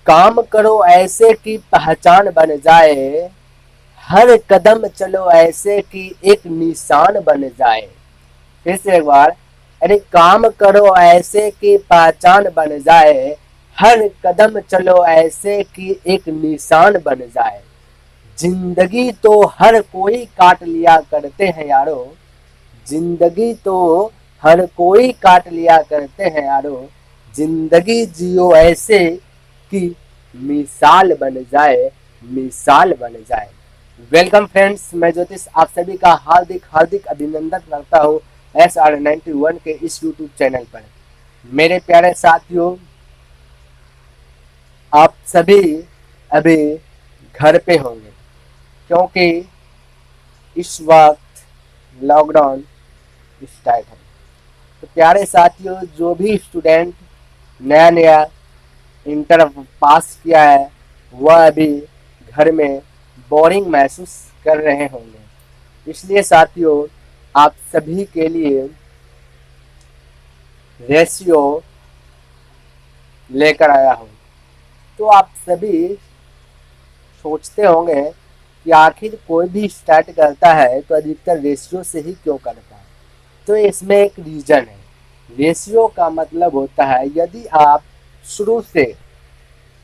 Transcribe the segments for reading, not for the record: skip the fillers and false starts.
काम करो ऐसे कि पहचान बन जाए, हर कदम चलो ऐसे कि एक निशान बन जाए। फिर से एक बार, अरे काम करो ऐसे कि पहचान बन जाए, हर कदम चलो ऐसे कि एक निशान बन जाए। जिंदगी तो हर कोई काट लिया करते हैं यारो, जिंदगी तो हर कोई काट लिया करते हैं यारो। जिंदगी जियो ऐसे कि मिसाल बन जाए, मिसाल बन जाए। वेलकम फ्रेंड्स, मैं ज्योतिष आप सभी का हार्दिक हार्दिक अभिनंदन करता हूँ SR91 के इस यूट्यूब चैनल पर। मेरे प्यारे साथियों, आप सभी अभी घर पे होंगे क्योंकि इस वक्त लॉकडाउन स्टार्ट है। तो प्यारे साथियों, जो भी स्टूडेंट नया नया इंटर पास किया है वह अभी घर में बोरिंग महसूस कर रहे होंगे। इसलिए साथियों, आप सभी के लिए रेशियो लेकर आया हूँ। तो आप सभी सोचते होंगे कि आखिर कोई भी स्टार्ट करता है तो अधिकतर रेशियो से ही क्यों करता है। तो इसमें एक रीजन है। रेशियो का मतलब होता है यदि आप शुरू से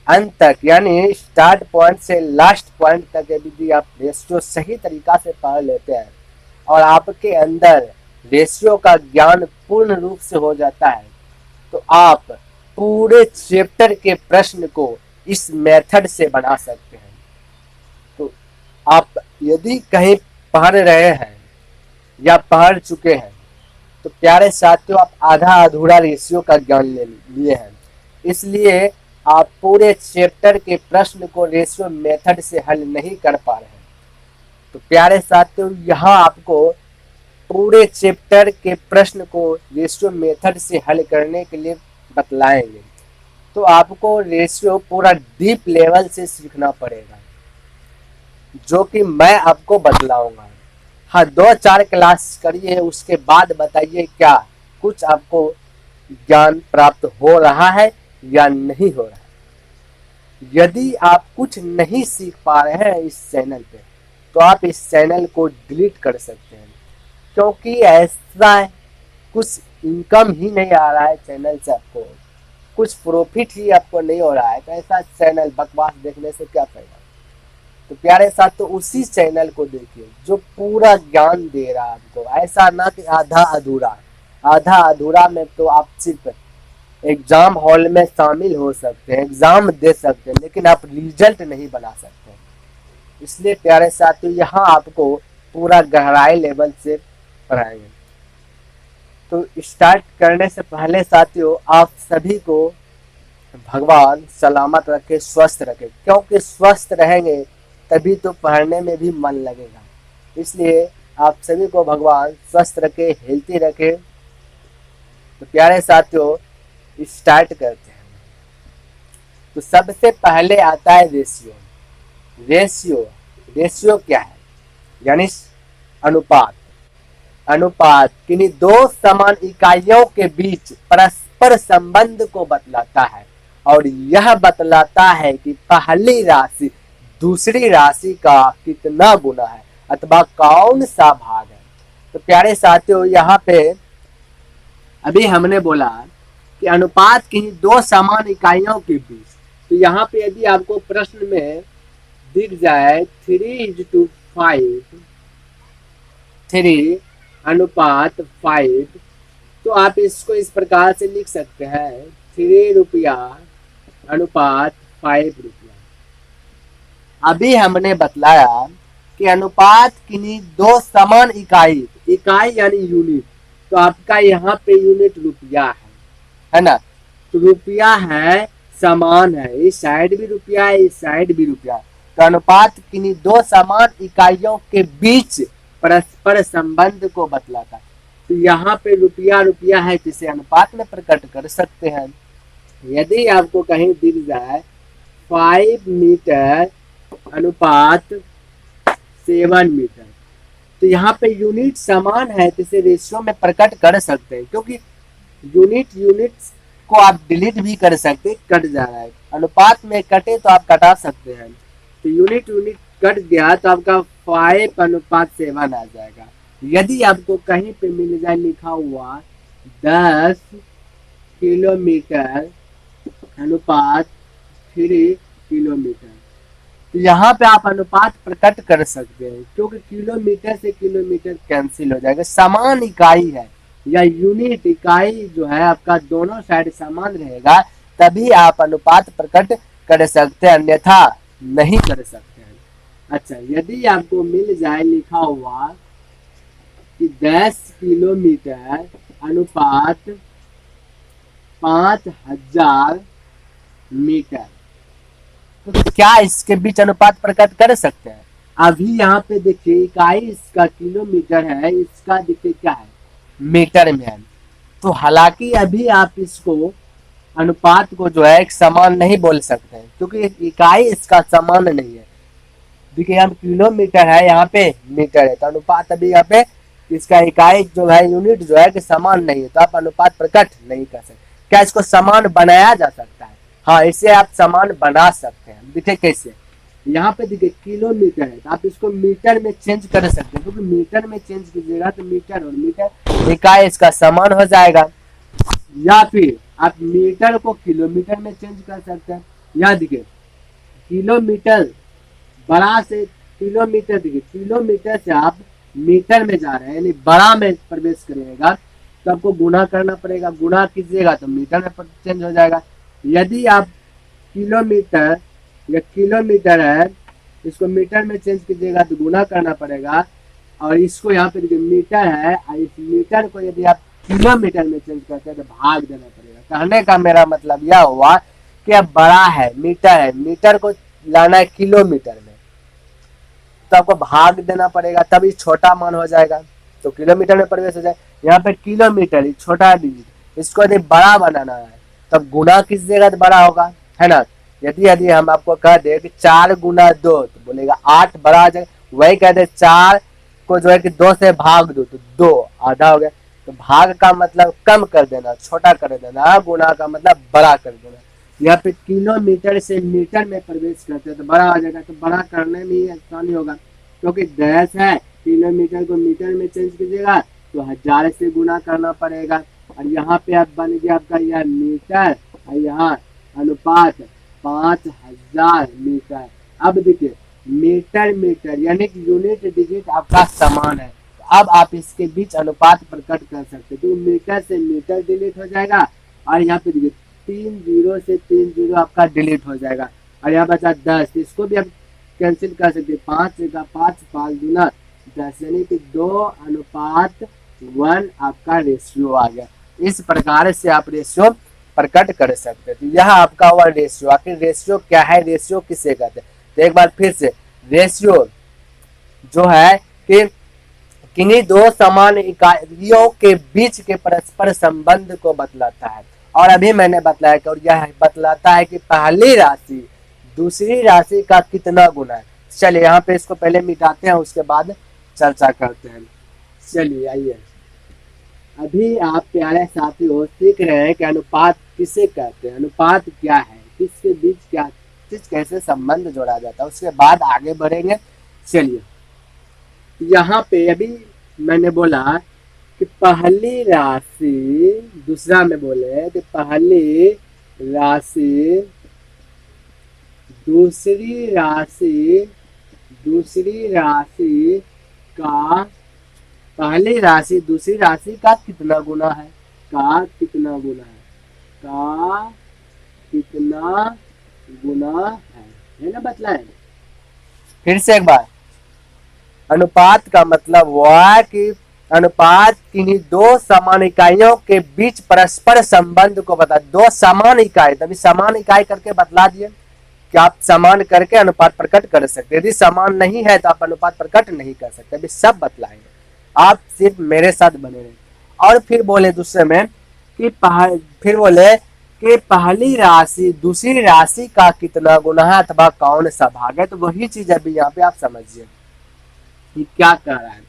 अंत तक यानी स्टार्ट पॉइंट से लास्ट पॉइंट तक यदि आप रेशियो सही तरीका से पढ़ लेते हैं और आपके अंदर रेशियो का ज्ञान पूर्ण रूप से हो जाता है तो आप पूरे चैप्टर के प्रश्न को इस मेथड से बना सकते हैं। तो आप यदि कहीं पढ़ रहे हैं या पढ़ चुके हैं तो प्यारे साथियों, आप आधा अधूरा रेशियो का ज्ञान ले लिए हैं। इसलिए आप पूरे चैप्टर के प्रश्न को रेशियो मेथड से हल नहीं कर पा रहे हैं। तो प्यारे साथियों, यहाँ आपको पूरे चैप्टर के प्रश्न को रेशियो मेथड से हल करने के लिए बतलाएंगे। तो आपको रेशियो पूरा डीप लेवल से सीखना पड़ेगा, जो कि मैं आपको बतलाऊंगा। हाँ, 2-4 क्लास करिए, उसके बाद बताइए क्या कुछ आपको ज्ञान प्राप्त हो रहा है या नहीं हो रहा है। यदि आप कुछ नहीं सीख पा रहे हैं इस चैनल पे तो आप इस चैनल को डिलीट कर सकते हैं, क्योंकि ऐसा कुछ इनकम ही नहीं आ रहा है चैनल से, आपको कुछ प्रॉफिट ही आपको नहीं हो रहा है। तो ऐसा चैनल बकवास देखने से क्या फायदा। तो प्यारे साथ तो उसी चैनल को देखिए जो पूरा ज्ञान दे रहा है आपको। ऐसा ना कि आधा अधूरा। आधा अधूरा में तो आप सिर्फ एग्जाम हॉल में शामिल हो सकते हैं, एग्जाम दे सकते हैं, लेकिन आप रिजल्ट नहीं बना सकते। इसलिए प्यारे साथियों, यहाँ आपको पूरा गहराई लेवल से पढ़ाएंगे। तो स्टार्ट करने से पहले साथियों, आप सभी को भगवान सलामत रखे, स्वस्थ रखे, क्योंकि स्वस्थ रहेंगे तभी तो पढ़ने में भी मन लगेगा। इसलिए आप सभी को भगवान स्वस्थ रखे, हेल्थी रखे। तो प्यारे साथियों, स्टार्ट करते हैं। तो सबसे पहले आता है रेशियो। रेशियो रेशियो क्या है? यानी अनुपात। अनुपात किन्हीं दो समान इकाइयों के बीच परस्पर संबंध को बतलाता है और यह बतलाता है कि पहली राशि दूसरी राशि का कितना गुना है अथवा कौन सा भाग है। तो प्यारे साथियों, यहाँ पे अभी हमने बोला कि अनुपात किन्हीं दो समान इकाइयों के बीच। तो यहाँ पे यदि आपको प्रश्न में दिख जाए 3:5, 3 अनुपात 5, तो आप इसको इस प्रकार से लिख सकते हैं 3 रुपया अनुपात 5 रुपया। अभी हमने बतलाया कि अनुपात किन्हीं दो समान इकाई, इकाई यानी यूनिट, तो आपका यहाँ पे यूनिट रुपया है ना। तो रुपया है, समान है, इस साइड भी रुपया है, इस साइड भी रुपया। तो अनुपात किन्हीं दो समान इकाइयों के बीच परस्पर संबंध को बतलाता है। तो यहाँ पे रुपया रुपया है, जिसे अनुपात में प्रकट कर सकते हैं। यदि आपको कहीं दिख जाए 5 मीटर अनुपात 7 मीटर, तो यहाँ पे यूनिट समान है, जिसे रेशियो में प्रकट कर सकते हैं, क्योंकि यूनिट को आप डिलीट भी कर सकते, कट जा रहा है। अनुपात में कटे तो आप कटा सकते हैं, तो यूनिट यूनिट कट गया तो आपका 5:7 आ जाएगा। यदि आपको कहीं पे मिल जाए लिखा हुआ 10 किलोमीटर अनुपात 3 किलोमीटर, तो यहाँ पे आप अनुपात प्रकट कर सकते हैं, क्योंकि किलोमीटर से किलोमीटर कैंसिल हो जाएगा। समान इकाई है या यूनिट इकाई जो है आपका दोनों साइड समान रहेगा, तभी आप अनुपात प्रकट कर सकते हैं, अन्यथा नहीं कर सकते हैं। अच्छा, यदि आपको मिल जाए लिखा हुआ कि 10 किलोमीटर अनुपात 5000 मीटर, तो क्या इसके बीच अनुपात प्रकट कर सकते हैं? अभी यहाँ पे देखिए इकाई इसका किलोमीटर है, इसका देखिए क्या है, मीटर में है। तो हालांकि अभी आप इसको अनुपात को जो है एक समान नहीं बोल सकते हैं, क्योंकि इकाई इसका समान नहीं है। देखिए यहाँ किलोमीटर है, यहाँ पे मीटर है, तो अनुपात अभी यहाँ पे इसका इकाई जो है यूनिट जो है कि समान नहीं है, तो आप अनुपात प्रकट नहीं कर सकते। क्या इसको समान बनाया जा सकता है? हाँ, इसे आप समान बना सकते हैं। देखिए कैसे, यहाँ पे देखिए किलोमीटर है, तो आप इसको मीटर में चेंज कर सकते हैं, क्योंकि मीटर में चेंज कीजिएगा तो मीटर और मीटर इकाई इसका समान हो जाएगा। या फिर आप मीटर को किलोमीटर में चेंज कर सकते हैं। या देखिए किलोमीटर बड़ा से किलोमीटर, देखिए किलोमीटर से आप मीटर में जा रहे हैं, यानी बड़ा में प्रवेश करिएगा तो आपको गुना करना पड़ेगा, गुना कीजिएगा तो मीटर में चेंज हो जाएगा। यदि आप किलोमीटर या किलोमीटर है, इसको मीटर में चेंज कीजिएगा तो गुना करना पड़ेगा, और इसको यहाँ पे देखिए मीटर है, और इस मीटर को यदि आप किलोमीटर में चेंज करते हैं तो भाग देना पड़ेगा। कहने का मेरा मतलब यह हुआ कि अब बड़ा है, मीटर है, मीटर को लाना है किलोमीटर में, तो आपको भाग देना पड़ेगा, तभी छोटा मान हो जाएगा, तो किलोमीटर में प्रवेश हो जाए। यहाँ पे किलोमीटर छोटा डिजिट, इसको यदि बड़ा बनाना है तब गुना कीजिएगा तो बड़ा होगा, है ना। यदि हम आपको कह दे कि 4 गुना 2, तो बोलेगा 8 बड़ा आ जाएगा। वही कह दे 4 को जो है कि 2 से भाग दो तो 2 आधा हो गया। तो भाग का मतलब कम कर देना, छोटा कर देना, गुना का मतलब बड़ा कर देना। यहाँ पे किलोमीटर से मीटर में प्रवेश करते हैं तो बड़ा आ जाएगा, तो बड़ा करने में आसानी होगा, क्योंकि 10 है, किलोमीटर को मीटर में चेंज कीजिएगा तो 1000 से गुना करना पड़ेगा, और यहाँ पे आप बन गया आपका यह मीटर, और यहाँ अनुपात 5000 मीटर। अब देखिए मीटर मीटर यानी कि यूनिट डिजिट आपका समान है, तो अब आप इसके बीच अनुपात प्रकट कर सकते हैं। तो मीटर से मीटर डिलीट हो जाएगा, और यहाँ पे देखिए 3 0 से 3 0 आपका डिलीट हो जाएगा, और यहाँ बचा 10, इसको भी आप कैंसिल कर सकते हैं। 5 का 5 5 गुना 10, यानी कि 2:1 आपका रेशियो आ गया। इस प्रकार से आप रेशियो प्रकट कर सकते हैं। तो यह आपका हुआ रेशियो। आखिर रेशियो क्या है, रेशियो किसे कहते हैं? तो एक बार फिर से, रेशियो जो है कि किन्हीं दो समान इकाइयों के बीच के परस्पर संबंध को बतलाता है। और अभी मैंने बताया कि और यह बतलाता है कि पहली राशि दूसरी राशि का कितना गुना है। चलिए यहाँ पे इसको पहले मिटाते हैं, उसके बाद चर्चा करते हैं। चलिए आइए, अभी आप प्यारे साथियों सीख रहे हैं कि अनुपात किसे कहते हैं, अनुपात क्या है, किसके बीच क्या चीज कैसे संबंध जोड़ा जाता है, उसके बाद आगे बढ़ेंगे। चलिए यहाँ पे अभी मैंने बोला कि पहली राशि, दूसरा में बोले कि पहली राशि दूसरी राशि का, पहली राशि दूसरी राशि का कितना गुना है, का कितना गुना है ना बतलाए। फिर से एक बार, अनुपात का मतलब हुआ कि अनुपात किन्हीं दो समान इकाइयों के बीच परस्पर संबंध को बता, दो समान इकाई, तभी समान इकाई करके बतला दिए कि आप समान करके अनुपात प्रकट कर सकते। यदि समान नहीं है तो आप अनुपात प्रकट नहीं कर सकते। अभी सब बतलाएंगे, आप सिर्फ मेरे साथ बने रहे। और फिर बोले दूसरे में कि फिर बोले कि पहली राशि दूसरी राशि का कितना गुना है अथवा कौन सा भाग है। तो वही चीज अभी यहाँ पे आप समझिए कि क्या कह रहा है।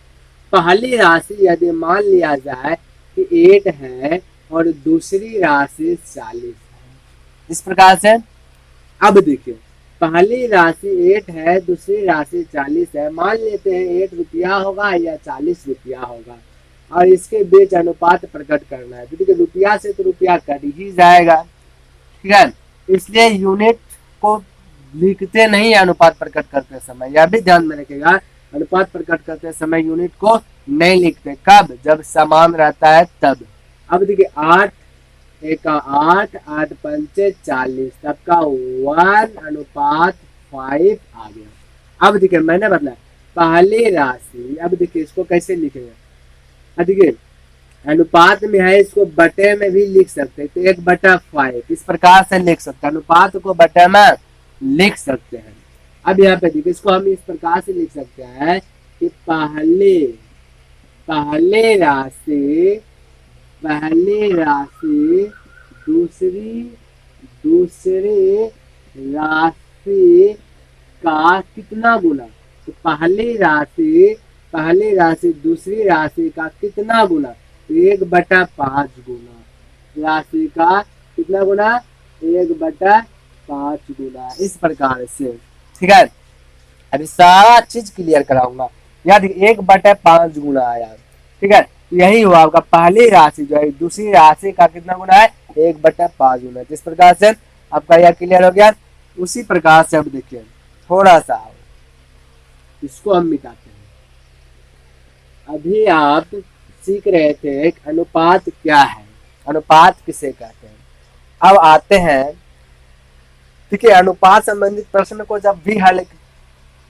पहली राशि यदि मान लिया जाए कि 8 है और दूसरी राशि 40 है, इस प्रकार से अब देखिए पहली राशि 8 है, दूसरी राशि 40 है। मान लेते हैं 8 रुपया होगा या 40 रुपया होगा और इसके बीच अनुपात प्रकट करना है। तो देखिए रुपया से तो रुपया कट ही जाएगा, ठीक है, इसलिए यूनिट को लिखते नहीं अनुपात प्रकट करते समय, यह भी ध्यान में रखिएगा। अनुपात प्रकट करते समय यूनिट को नहीं लिखते, कब? जब समान रहता है तब। अब देखिए 8 एक 8, 8 पंचे 40, तब का 1:5 आ गया। अब देखिए मैंने बताया पहली राशि, अब देखिए इसको कैसे लिखेगा, देखिए अनुपात में है, इसको बटे में भी लिख सकते हैं, तो 1/5 इस प्रकार से लिख सकते हैं, अनुपात को बटे में लिख सकते हैं। अब यहाँ पे देखिए इसको हम इस प्रकार से लिख सकते हैं कि पहले राशि दूसरी राशि का कितना गुना, तो पहली राशि दूसरी राशि का कितना गुना, तो 1/5 गुना, राशि का कितना गुना, 1/5 गुना, इस प्रकार से, ठीक है। अभी सारा चीज क्लियर कराऊंगा। याद 1/5 गुना आया, ठीक है, यही हुआ आपका पहली राशि जो है दूसरी राशि का कितना गुना है, 1/5 गुना। जिस प्रकार से आपका यह क्लियर हो गया, उसी प्रकार से अब देखिए थोड़ा सा इसको हम मिटाते हैं। अभी आप सीख रहे थे कि अनुपात क्या है, अनुपात किसे कहते हैं। अब आते हैं, देखिए अनुपात संबंधित प्रश्न को जब भी हल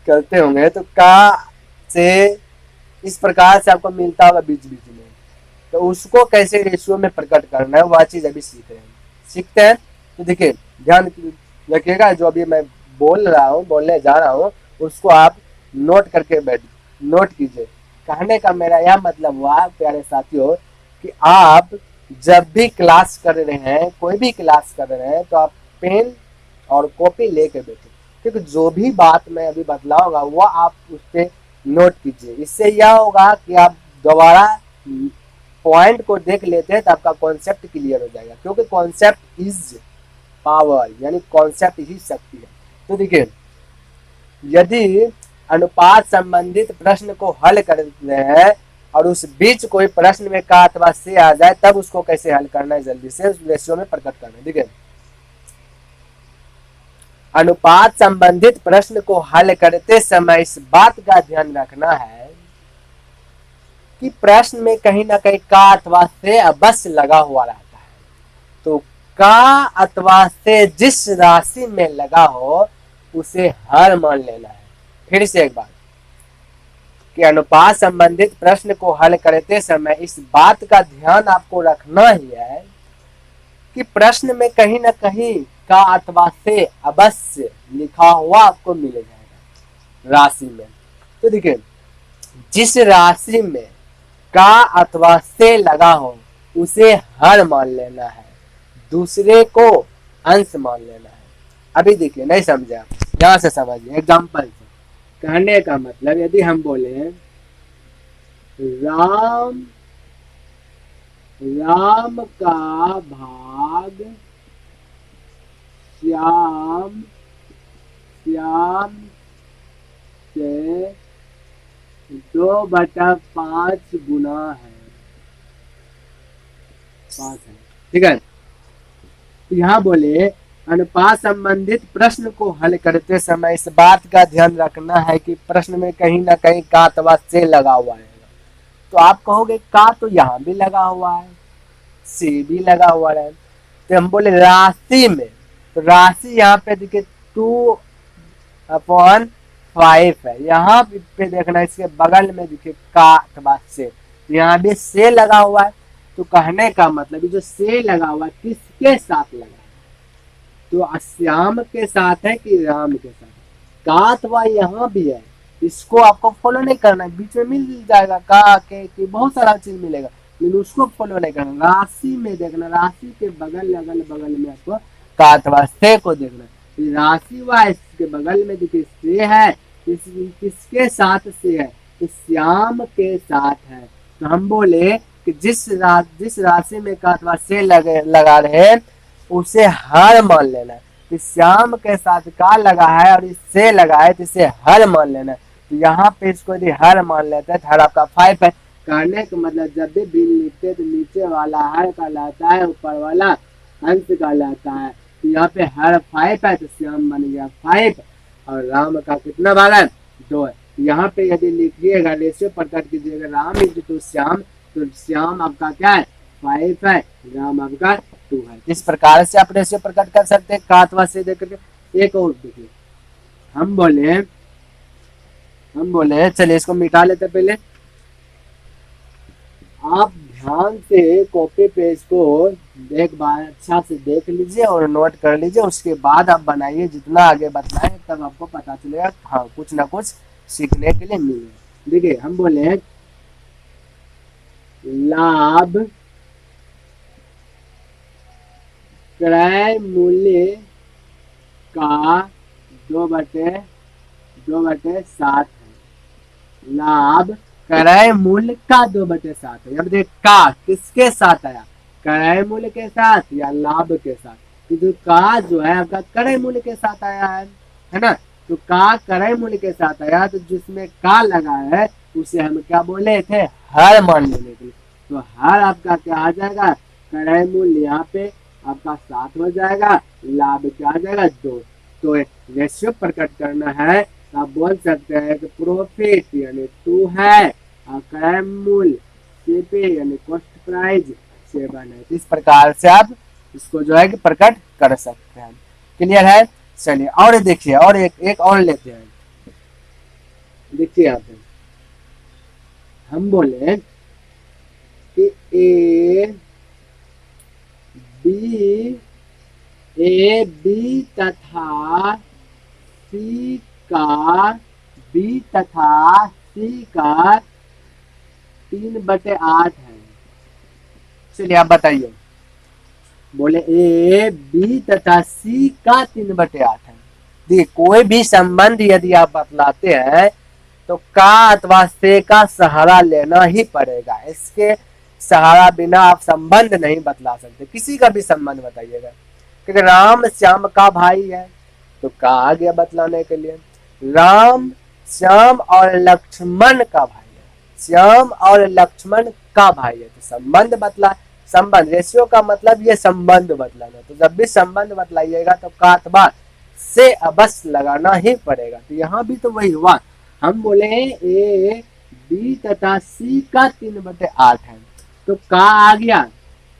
करते होंगे तो का से इस प्रकार से आपको मिलता होगा बीच बीच में, तो उसको कैसे रेशियो में प्रकट करना है वह चीज अभी सीखते हैं। तो देखिए ध्यान रखिएगा, जो अभी मैं बोलने जा रहा हूँ उसको आप नोट कीजिए। कहने का मेरा यह मतलब हुआ प्यारे साथियों कि आप जब भी क्लास कर रहे हैं, कोई भी क्लास कर रहे हैं, तो आप पेन और कॉपी लेके बैठे, क्योंकि जो भी बात मैं अभी बतलाऊंगा वह आप उस पर नोट कीजिए। इससे यह होगा कि आप दोबारा पॉइंट को देख लेते हैं तो आपका कॉन्सेप्ट क्लियर हो जाएगा, क्योंकि कॉन्सेप्ट इज पावर, यानी कॉन्सेप्ट ही शक्ति है। तो देखिए यदि अनुपात संबंधित प्रश्न को हल करते हैं और उस बीच कोई प्रश्न में का अथवा से आ जाए, तब उसको कैसे हल करना है, जल्दी से रेशियो में प्रकट करना है। देखिए अनुपात संबंधित प्रश्न को हल करते समय इस बात का ध्यान रखना है कि प्रश्न में कहीं ना कहीं का अथवा से अवश्य लगा हुआ रहता है। तो का अथवा से जिस राशि में लगा हो उसे हर मान लेना है। फिर से एक बार कि अनुपात संबंधित प्रश्न को हल करते समय इस बात का ध्यान आपको रखना ही है कि प्रश्न में कहीं ना कहीं का अथवा से अवश्य लिखा हुआ आपको मिल जाएगा राशि में। तो देखिए जिस राशि में का अथवा से लगा हो उसे हर मान लेना है, दूसरे को अंश मान लेना है। अभी देखिए नहीं समझा, यहां से समझिए एग्जाम्पल से। कहने का मतलब यदि हम बोले राम का भाग श्याम से 2/5 गुना है, 5 है, ठीक है। तो यहाँ बोले अनुपात संबंधित प्रश्न को हल करते समय इस बात का ध्यान रखना है कि प्रश्न में कहीं ना कहीं का अथवा से लगा हुआ है। तो आप कहोगे का तो यहाँ भी लगा हुआ है, से भी लगा हुआ है, तो हम बोले राशि में, तो राशि यहाँ पे देखिए 2/5 है, यहाँ पे देखना इसके बगल में देखिए का अथवा से, यहाँ भी से लगा हुआ है। तो कहने का मतलब जो से लगा हुआ है किसके साथ लगा है, तो श्याम के साथ है कि राम के साथ। का अथवा यहाँ भी है, इसको आपको फॉलो नहीं करना, बीच में मिल जाएगा का के बहुत सारा चीज मिलेगा, लेकिन उसको फॉलो नहीं करना। राशि में देखना, राशि के बगल में आपको का अथवा से को देखना। राशि वाइज के बगल में देखिए से है, किसके साथ से है, तो श्याम के साथ है। तो हम बोले कि जिस राशि में का अथवा से लगा रहे उसे हर मान लेना है। तो श्याम के साथ का लगा है और इससे लगा है, तो इसे हर मान लेना है। तो यहाँ पे इसको यदि हर मान लेते हैं तो हर आपका 5 है। कहने का मतलब जब भी बिल लिखते तो नीचे वाला हर कहलाता है, ऊपर वाला अंश कहलाता है। तो यहाँ पे हर 5 है तो श्याम बन गया 5 और राम का कितना भाग है 2 है। यहाँ पे यदि लिखिएगा रेशियो प्रकट कीजिएगा राम इज टू श्याम, तो श्याम आपका क्या है 5 है, राम आपका 2 है। इस प्रकार से आप रेशियो प्रकट कर सकते हैं कातवा से देख। एक और देखिए हम बोले चलिए इसको मिटा लेते पहले। आप ध्यान से कॉपी पेज को एक बार अच्छा से देख लीजिए और नोट कर लीजिए, उसके बाद आप बनाइए। जितना आगे बताएं तब आपको पता चलेगा हाँ कुछ ना कुछ सीखने के लिए मिले। देखिए हम बोले लाभ क्रय मूल्य का 2/7 है। लाभ क्रय मूल्य का 2/7 है। अब देख का किसके साथ आया, क्रय मूल्य के साथ या लाभ के साथ। तो का जो है आपका क्रय मूल्य के साथ आया है ना। तो का क्रय मूल्य के साथ आया तो जिसमें का लगा है उसे हम क्या बोले थे हर मान लेने के लिए। तो हर आपका क्या आ जाएगा क्रय मूल्य यहाँ पे आपका 7 हो जाएगा, लाभ क्या आ जाएगा 2। तो रेशियो प्रकट करना है तो आप बोल सकते हैं कि प्रॉफिट यानी 2 है और क्रय मूल्य सीपी यानी कॉस्ट प्राइस 7 है। तो इस प्रकार से आप इसको जो है कि प्रकट कर सकते हैं। क्लियर है। चलिए और देखिए और एक और लेते हैं। देखिए यहाँ पे हम बोले कि ए बी तथा सी का 3/8 है। चलिए आप बताइए। बोले ए बी तथा सी का 3/8 है। देखिए कोई भी संबंध यदि आप बतलाते हैं तो का अथवा से का सहारा लेना ही पड़ेगा। इसके सहारा बिना आप संबंध नहीं बतला सकते। किसी का भी संबंध बताइएगा, क्योंकि राम श्याम का भाई है तो का आ गया बतलाने के लिए। राम श्याम और लक्ष्मण का भाई है, श्याम और लक्ष्मण का भाई है, तो संबंध बतला। संबंध रेशियो का मतलब ये संबंध बतलाना। तो जब भी संबंध बतलाइएगा तो का अथवा से अवश्य लगाना ही पड़ेगा। तो यहाँ भी तो वही हुआ। हम बोले ए बी तथा सी का 3/8 है तो का आ गया,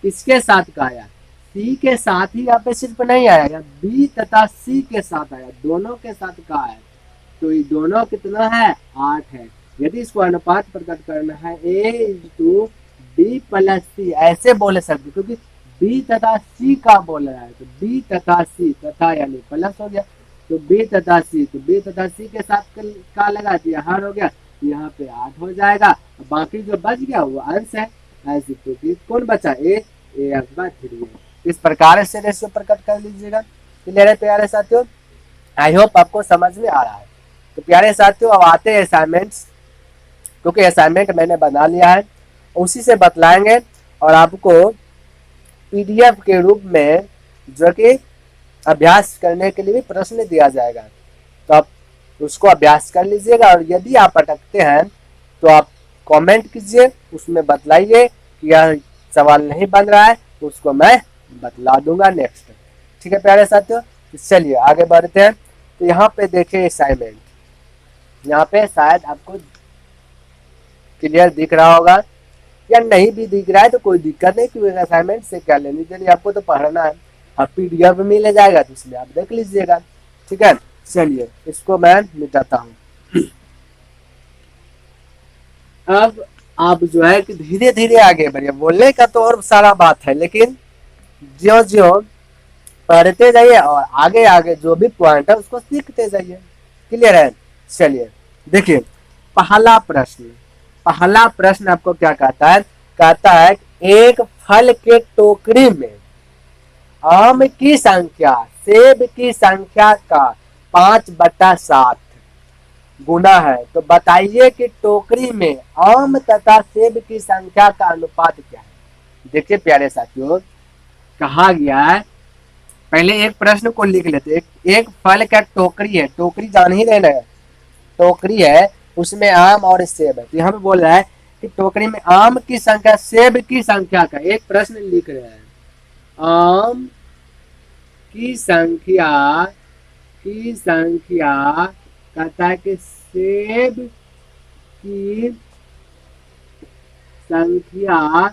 किसके साथ का आया सी के साथ ही। यहाँ पे सिर्फ नहीं आया, बी तथा सी के साथ आया, दोनों के साथ का आया। तो ये दोनों कितना है 8 है। यदि इसको अनुपात प्रकट करना है A B + C ऐसे बोले सकते, क्योंकि B तथा C का बोल रहा है तो B तथा C तथा यानी प्लस हो गया। तो B तथा C, तो B तथा C के साथ का लगा दिया हर हो गया, यहाँ पे 8 हो जाएगा। बाकी जो बच गया वो अंश है। ऐसे तो कौन बचा A अथवा 3 है। इस प्रकार से रेशियो प्रकट कर लीजिएगा। क्लियर है प्यारे साथियों। आई होप आपको समझ में आ रहा है। तो प्यारे साथियों अब आते हैं असाइनमेंट्स, क्योंकि असाइनमेंट मैंने बना लिया है, उसी से बतलाएंगे और आपको PDF के रूप में जो कि अभ्यास करने के लिए भी प्रश्न दिया जाएगा। तो आप उसको अभ्यास कर लीजिएगा और यदि आप अटकते हैं तो आप कमेंट कीजिए, उसमें बतलाइए कि यह सवाल नहीं बन रहा है, तो उसको मैं बतला दूंगा नेक्स्ट। ठीक है प्यारे साथियों, चलिए आगे बढ़ते हैं। तो यहाँ पे देखिए असाइनमेंट, यहाँ पे शायद आपको क्लियर दिख रहा होगा या नहीं भी दिख रहा है तो कोई दिक्कत नहीं, क्योंकि असाइनमेंट से क्या लेनी चाहिए, आपको तो पढ़ना है। अब PDF मिल जाएगा तो इसमें आप देख लीजिएगा। ठीक है, चलिए इसको मैं मिटाता हूँ। अब आप जो है कि धीरे धीरे आगे बढ़िए। बोलने का तो और सारा बात है, लेकिन ज्यो ज्यो पढ़ते जाइए और आगे आगे जो भी पॉइंट है उसको सीखते जाइए। क्लियर है। चलिए देखिए पहला प्रश्न आपको क्या कहता है, कहता है एक फल के टोकरी में आम की संख्या सेब की संख्या का 5/7 गुना है, तो बताइए कि टोकरी में आम तथा सेब की संख्या का अनुपात क्या है। देखिए प्यारे साथियों, कहा गया है पहले एक प्रश्न को लिख लेते। एक फल का टोकरी है, टोकरी जान ही लेना है, टोकरी है उसमें आम और सेब है। तो यहाँ पे बोल रहा है कि टोकरी में आम की संख्या सेब की संख्या का, एक प्रश्न लिख रहे हैं, आम की संख्या कहता है कि सेब की संख्या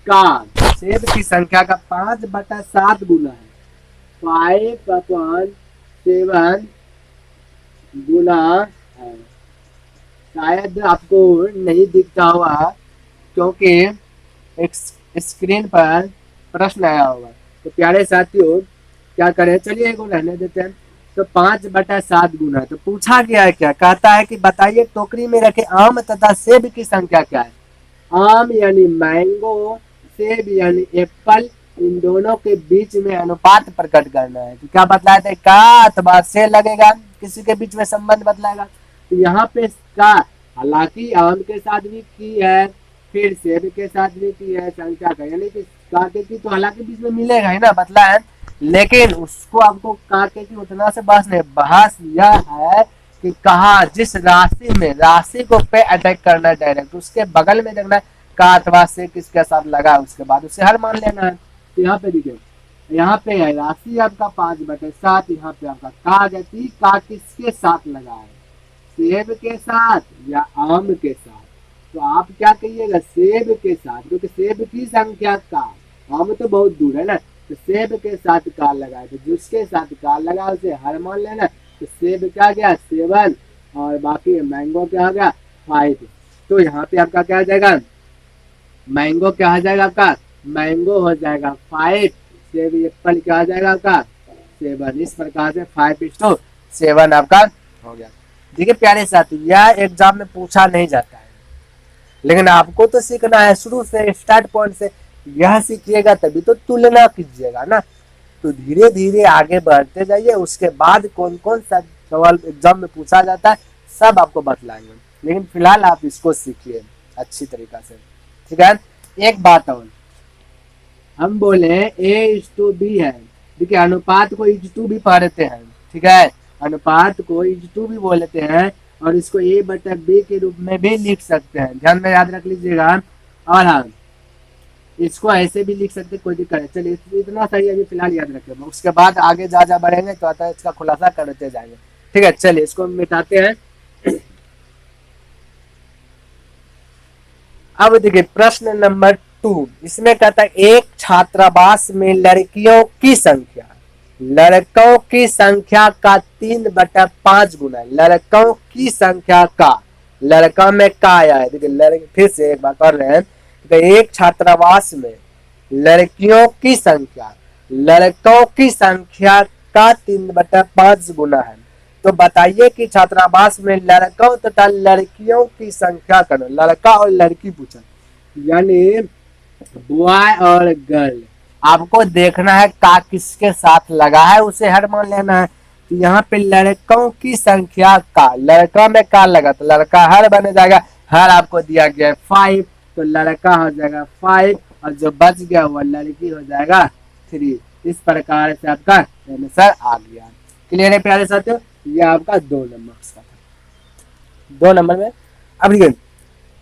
का, सेब की संख्या का 5/7 गुना है, 5/7 गुना है। शायद आपको नहीं दिखता होगा क्योंकि एक स्क्रीन पर प्रश्न आया होगा। तो प्यारे साथियों क्या करें, चलिए एक रहने देते हैं। तो 5/7 गुना है। तो पूछा गया है क्या, कहता है कि बताइए टोकरी में रखे आम तथा सेब की संख्या क्या है। आम यानी मैंगो, सेब यानी एप्पल, इन दोनों के बीच में अनुपात प्रकट करना है। तो क्या बतलाया था, का अथवा से लगेगा, किसी के बीच में संबंध बतलाएगा। तो यहाँ पे का, हालांकि आम के साथ भी की है, फिर सेब के साथ भी की है संख्या का, यानी कि काके की तो हालांकि बीच में मिलेगा ही ना, बतलाया। लेकिन उसको आपको काके की उतना से बहस नहीं, बहस यह है कि कहा जिस राशि में, राशि को पे अटैक करना है डायरेक्ट, उसके बगल में देखना है का अथवा से किसके साथ लगा, उसके बाद उसे हर मान लेना है। तो यहाँ पे देखिए, यहाँ पे है राशि आपका 5/7, यहाँ पे आपका का गति, का किसके साथ लगा है, सेब के साथ या आम के साथ। तो आप क्या कहिएगा, सेब के साथ, क्योंकि सेब की संख्या का, आम तो बहुत दूर है ना, तो सेब के साथ का लगाए, तो जिसके साथ का लगा उसे हर मान लेना। तो सेब क्या गया 7 और बाकी मैंगो क्या हो गया 5। तो यहाँ पे आपका क्या आ जाएगा, मैंगो क्या आ जाएगा आपका, मैंगो हो जाएगा 5, सेब एप्पल क्या आ जाएगा आपका 7। इस प्रकार से 5:7 आपका हो गया। देखिए प्यारे साथी, यह एग्जाम में पूछा नहीं जाता है, लेकिन आपको तो सीखना है शुरू से, स्टार्ट पॉइंट से। यह सीखिएगा तभी तो तुलना कीजिएगा ना। तो धीरे धीरे आगे बढ़ते जाइए, उसके बाद कौन कौन सा सवाल एग्जाम में पूछा जाता है सब आपको बतलाएंगे। लेकिन फिलहाल आप इसको सीखिए अच्छी तरीका से, ठीक है। एक बात और, हम बोले A:B है, देखिए अनुपात को A:2 भी पढ़ते हैं, ठीक है, अनुपात को A:2 भी बोलते हैं, और इसको A/B के रूप में भी लिख सकते हैं, ध्यान में याद रख लीजिएगा। और हाँ, इसको ऐसे भी लिख सकते, कोई दिक्कत नहीं। चलिए इतना सही अभी फिलहाल याद रखें, उसके बाद आगे जा बढ़ेंगे तो आता है इसका खुलासा करते जाएंगे, ठीक है। चलिए इसको मिटाते हैं। अब देखिए प्रश्न नंबर 2, इसमें कहता है एक छात्रावास में लड़कियों की संख्या लड़कों की संख्या का 3/5 गुना है। लड़कों की संख्या का, लड़का में का आया है, देखिए फिर से एक बार कर रहे हैं। तो एक छात्रावास में लड़कियों की संख्या लड़कों की संख्या का 3/5 गुना है। तो बताइए कि छात्रावास में लड़कों तथा लड़कियों की संख्या का, लड़का और लड़की पूछा, यानी बॉय और गर्ल। आपको देखना है का किसके साथ लगा है, उसे हर मान लेना है। तो यहाँ पे लड़कों की संख्या का, लड़का में का लगा तो लड़का हर बन जाएगा, हर आपको दिया गया है 5, तो लड़का हो जाएगा 5 और जो बच गया हुआ लड़की हो जाएगा 3। इस प्रकार से आपका आंसर आ गया। क्लियर है प्यारे साथियों, ये आपका 2 नंबर का था। 2 नंबर में अब देखिए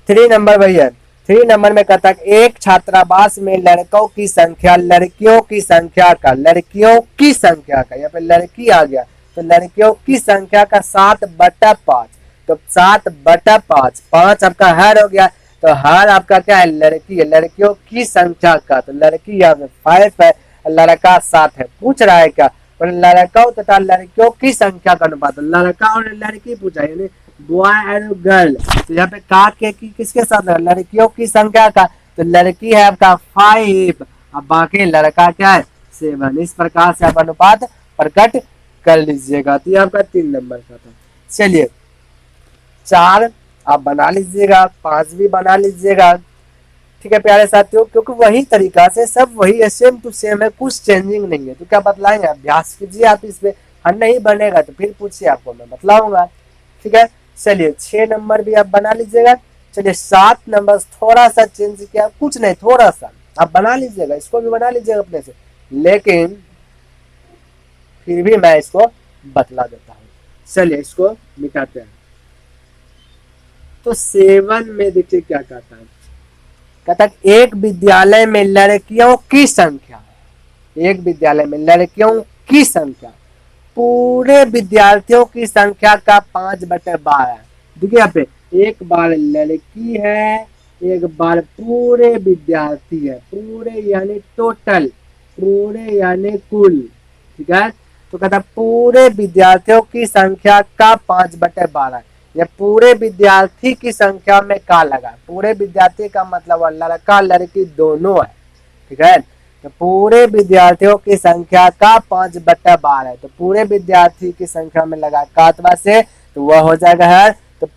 3 नंबर वही है। 3 नंबर में कहता है एक छात्रावास में लड़कों की संख्या लड़कियों की संख्या का, लड़कियों की संख्या का, यहाँ पे लड़की आ गया तो लड़कियों की संख्या का 7/5। तो 7/5, 5 आपका हर हो गया, तो हर आपका क्या है लड़की है, लड़कियों की संख्या का, तो लड़की यहाँ पे 5 है, लड़का 7 है। पूछ रहा है क्या, लड़कों तथा लड़कियों की संख्या का अनुपात, लड़का और लड़की पूछा, यानी बॉय एंड गर्ल। तो यहाँ पे का के की किसके साथ है, लड़कियों की संख्या का, तो लड़की है आपका 5 और बाकी लड़का क्या है 7। इस प्रकार से आप अनुपात प्रकट कर लीजिएगा। तो ये आपका 3 नंबर का था। चलिए 4 आप बना लीजिएगा, 5 भी बना लीजिएगा, ठीक है प्यारे साथियों, क्योंकि वही तरीका से सब वही है, सेम टू सेम है, कुछ चेंजिंग नहीं है। तो क्या बतलाएंगे, अभ्यास कीजिए आप इस पे, हर नहीं बनेगा तो फिर पूछिए, आपको मैं बतलाऊंगा, ठीक है। चलिए 6 नंबर भी आप बना लीजिएगा। चलिए 7 नंबर थोड़ा सा चेंज किया, कुछ नहीं थोड़ा सा आप बना लीजिएगा, इसको भी बना लीजिएगा अपने से, लेकिन फिर भी मैं इसको बतला देता हूँ। चलिए इसको मिटाते हैं। तो 7 में देखिए क्या कहता है, कहता है एक विद्यालय में लड़कियों की संख्या, एक विद्यालय में लड़कियों की संख्या पूरे विद्यार्थियों की संख्या का 5/12। देखिए यहाँ पे एक बार लड़की है, एक बार पूरे विद्यार्थी है, पूरे यानी टोटल, पूरे यानी कुल, ठीक है। तो कहता पूरे विद्यार्थियों की संख्या का 5/12, या पूरे विद्यार्थी की संख्या में का लगा, पूरे विद्यार्थी का मतलब लड़का लड़की दोनों है, ठीक है। तो पूरे विद्यार्थियों की संख्या का 5/12 है, तो पूरे विद्यार्थी की संख्या में लगा कातवा से, तो वह हो जाएगा है। तो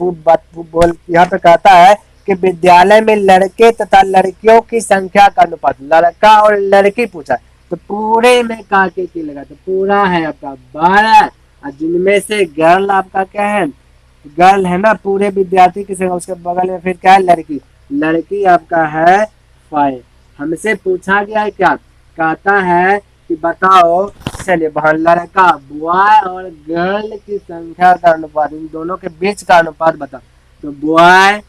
बोल यहाँ पे कहता है कि विद्यालय में लड़के तथा लड़कियों की संख्या का अनुपात, लड़का और लड़की पूछा, तो पूरे में का के लगा, तो पूरा है आपका 12, और जिनमें से गर्ल आपका क्या है, गर्ल है ना, पूरे विद्यार्थी की संख्या, उसके बगल में फिर क्या है, लड़की, लड़की आपका है 5। हमसे पूछा गया है क्या, कहता है कि बताओ, चलिए वहां लड़का बॉय और गर्ल की संख्या का अनुपात, इन दोनों के बीच का अनुपात बताओ। तो बॉय,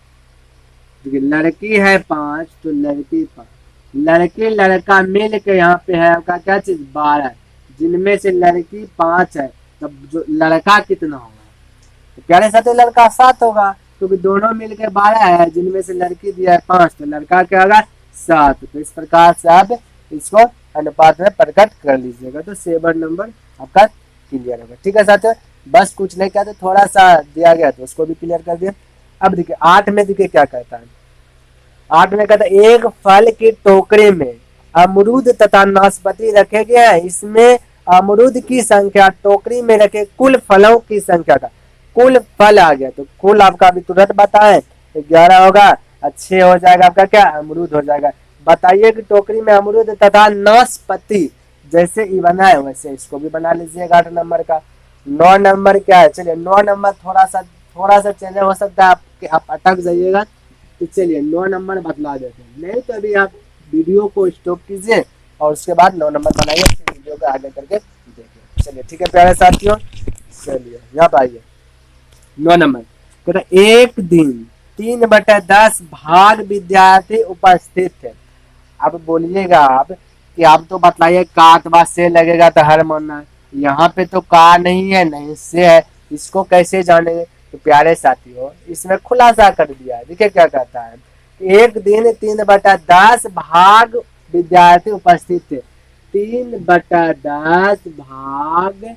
लड़की है 5, तो लड़की 5, लड़की लड़का मिल के यहाँ पे है आपका क्या चीज 12, जिनमें से लड़की 5 है, तब जो लड़का कितना होगा, तो प्यारे साथियों लड़का 7 होगा, क्योंकि दोनों मिलकर 12 है, जिनमें से लड़की दिया है 5, तो लड़का क्या होगा 7। तो इस प्रकार से आप इसको अनुपात में प्रकट कर लीजिएगा, तो 7 नंबर आपका क्लियर होगा। ठीक है साथियों, बस कुछ नहीं कहते, थोड़ा सा दिया गया तो उसको भी क्लियर कर दिया। अब देखिए 8 में देखिए क्या कहता है, 8 में कहता है एक फल की टोकरी में अमरूद तथा नाशपाती रखे गए हैं, इसमें अमरूद की संख्या टोकरी में रखे कुल फलों की संख्या का, कुल फल आ गया, तो कुल आपका अभी तुरंत बताएं 11 होगा, 6 हो जाएगा आपका क्या, अमरूद हो जाएगा। बताइए कि टोकरी में अमरूद तथा नाशपाती जैसे ई बना है वैसे इसको भी बना लीजिएगा 8 नंबर का। 9 नंबर क्या है, चलिए 9 नंबर थोड़ा सा चेंज हो सकता है, आप अटक जाइएगा, तो चलिए 9 नंबर बतला देते हैं, नहीं तो अभी आप वीडियो को स्टॉप कीजिए और उसके बाद 9 नंबर बनाइए, फिर वीडियो को आगे करके देखिए। चलिए ठीक है प्यारे साथियों, चलिए यहाँ पे आइए 9 नंबर कहता एक दिन 3/10 भाग विद्यार्थी उपस्थित थे। अब बोलिएगा आप कि आप तो बतलाइए काटवा से लगेगा तो हर मानना, यहाँ पे तो का नहीं है नहीं से है, इसको कैसे जानेंगे। तो प्यारे साथियों इसमें खुलासा कर दिया है, देखिए क्या कहता है, एक दिन 3/10 भाग विद्यार्थी उपस्थित थे, 3/10 भाग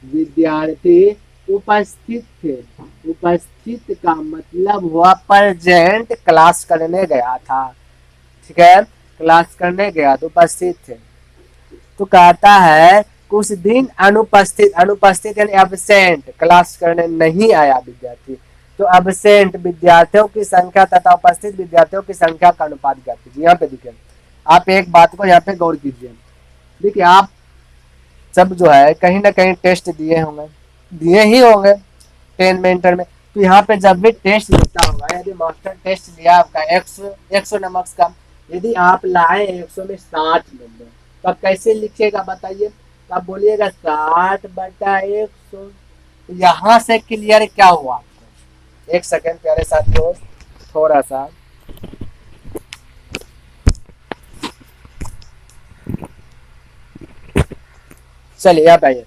विद्यार्थी उपस्थित थे। उपस्थित का मतलब हुआ प्रेजेंट, क्लास करने गया था, ठीक है, क्लास करने गया तो उपस्थित थे। तो कहता है कुछ दिन अनुपस्थित, अनुपस्थित यानी एब्सेंट, क्लास करने नहीं आया विद्यार्थी, तो एब्सेंट विद्यार्थियों की संख्या तथा उपस्थित विद्यार्थियों की संख्या का अनुपात ज्ञात कीजिए। यहाँ पे देखिए आप एक बात को यहाँ पे गौर कीजिए, देखिए आप सब जो है कहीं ना कहीं टेस्ट दिए होंगे, दिए ही होंगे 10 में इंटर में, तो यहाँ पे जब भी टेस्ट लिखता होगा, यदि मास्टर टेस्ट लिया आपका 100 नंबर का, यदि आप लाए 100 में 60 नंबर, तो आप कैसे लिखिएगा बताइए, तो आप बोलिएगा 60/100। यहाँ से क्लियर क्या हुआ आपको, एक सेकेंड प्यारे साथियों, थोड़ा सा चलिए आप आइए।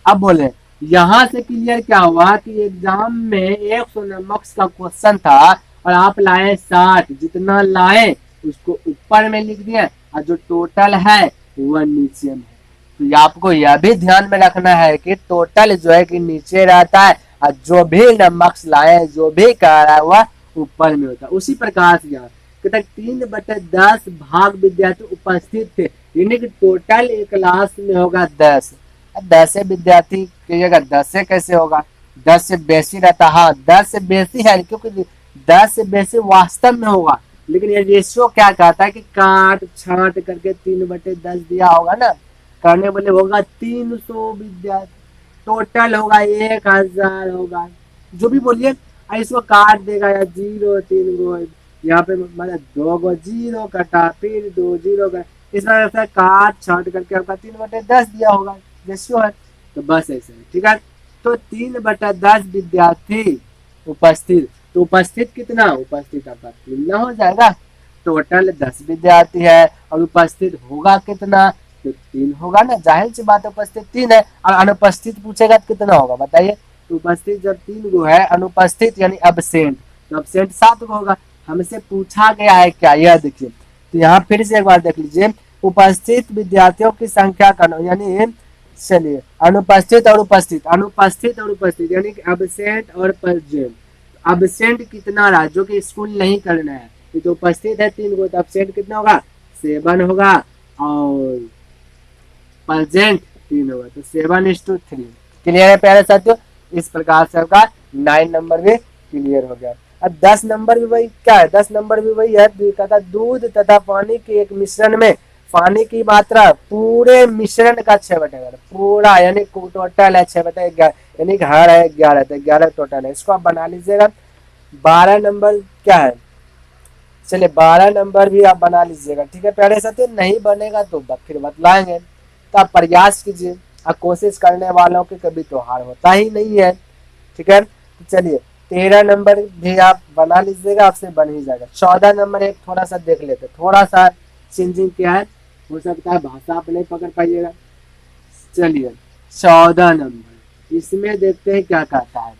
अब बोले यहाँ से क्लियर क्या हुआ कि एग्जाम में 100 नंबर का क्वेश्चन था और आप लाए 60, जितना लाए उसको ऊपर में लिख दिया और जो टोटल है वह नीचे में है। तो आपको यह भी ध्यान में रखना है कि टोटल जो है कि नीचे रहता है और जो भी नंबर लाए जो भी कह रहा है वह ऊपर में होता है। उसी प्रकार से यहाँ 3/10 भाग विद्यार्थी उपस्थित थे, यानी कि टोटल एक क्लास में होगा 10, 10 विद्यार्थी कहिएगा 10 से कैसे होगा, 10 से बेसी रहता, हाँ 10 से बेसी है, क्योंकि 10 से बेसी वास्तव में होगा, लेकिन ये रेशियो क्या कहता है कि काट छाट करके 3/10 दिया होगा ना, करने वाले होगा 300 विद्यार्थी, टोटल होगा 1000 होगा, जो भी बोलिए इसको काट देगा या 0 3 गो, यहाँ पे मतलब 2 गो 0 कटा फिर 2 0 का, इस बार ऐसा काट छाट करके आपका 3/10 दिया होगा, रेशियो है, तो बस ऐसे है, ठीक है। तो 3/10 विद्यार्थी उपस्थित, तो उपस्थित कितना, उपस्थित आपका 3 हो जाएगा। टोटल 10 विद्यार्थी है और उपस्थित होगा कितना, तो 3 होगा ना, जाहिर सी बात है उपस्थित 3 है, और अनुपस्थित पूछेगा तो कितना होगा बताइए। तो उपस्थित जब 3 गो है, अनुपस्थित यानी अब्सेंट, तो अब्सेंट 7 गो होगा। हमसे पूछा गया है क्या, यह देखिए, तो यहाँ फिर से एक बार देख लीजिए, उपस्थित विद्यार्थियों की संख्या का यानी, चलिए अनुपस्थित और उपस्थित, अनुपस्थित और उपस्थित यानी अब्सेंट और प्रेजेंट। अब्सेंट कितना रहा, जो कि स्कूल नहीं करना है, ये तो उपस्थित है 3 गो, तो अब्सेंट कितना होगा, 7 होगा, और प्रेजेंट 3 होगा, तो 7:3। क्लियर है प्यारे साथियों। इस प्रकार से आपका 9 नंबर भी क्लियर हो गया। अब 10 नंबर भी वही क्या है, 10 नंबर भी वही है, कहता दूध तथा पानी के एक मिश्रण में पानी की मात्रा पूरे मिश्रण का 6/11, पूरा यानी टोटल है 6/11, यानी हर है 11, तो 11 टोटल है, इसको आप बना लीजिएगा। 12 नंबर क्या है, चलिए 12 नंबर भी आप बना लीजिएगा, ठीक है प्यारे साथियों। नहीं बनेगा तो फिर बतलाएंगे, तो आप प्रयास कीजिए, और कोशिश करने वालों की कभी तो हार होता ही नहीं है, ठीक है। तो चलिए 13 नंबर भी आप बना लीजिएगा, आपसे बन ही जाएगा। 14 नंबर एक थोड़ा सा देख लेते, थोड़ा सा चेंजिंग क्या है, हो सकता है भाषा आप नहीं पकड़ पाइएगा। चलिए 14 नंबर, इसमें देखते हैं क्या कहता है।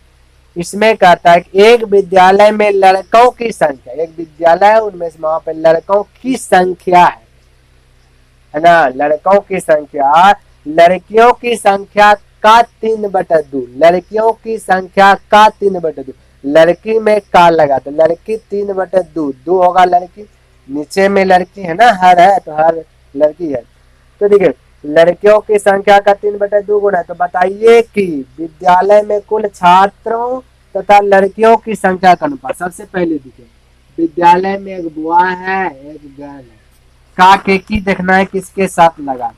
इसमें कहता है कि एक विद्यालय में लड़कों की संख्या, एक विद्यालय है उनमें से वहां पे लड़कों की संख्या है ना, लड़कों की संख्या लड़कियों की संख्या का 3/2, लड़कियों की संख्या का 3/2, लड़की में का लगा तो लड़की 3/2, 2 होगा लड़की, नीचे में लड़की है ना, हर है तो हर लड़की है। तो देखिए लड़कियों की संख्या का 3/2 गुना है, तो बताइए कि विद्यालय में कुल छात्रों तथा लड़कियों की संख्या का अनुपात। सबसे पहले देखिए विद्यालय में एक बॉय है एक गर्ल है, का के की देखना है किसके साथ लगा,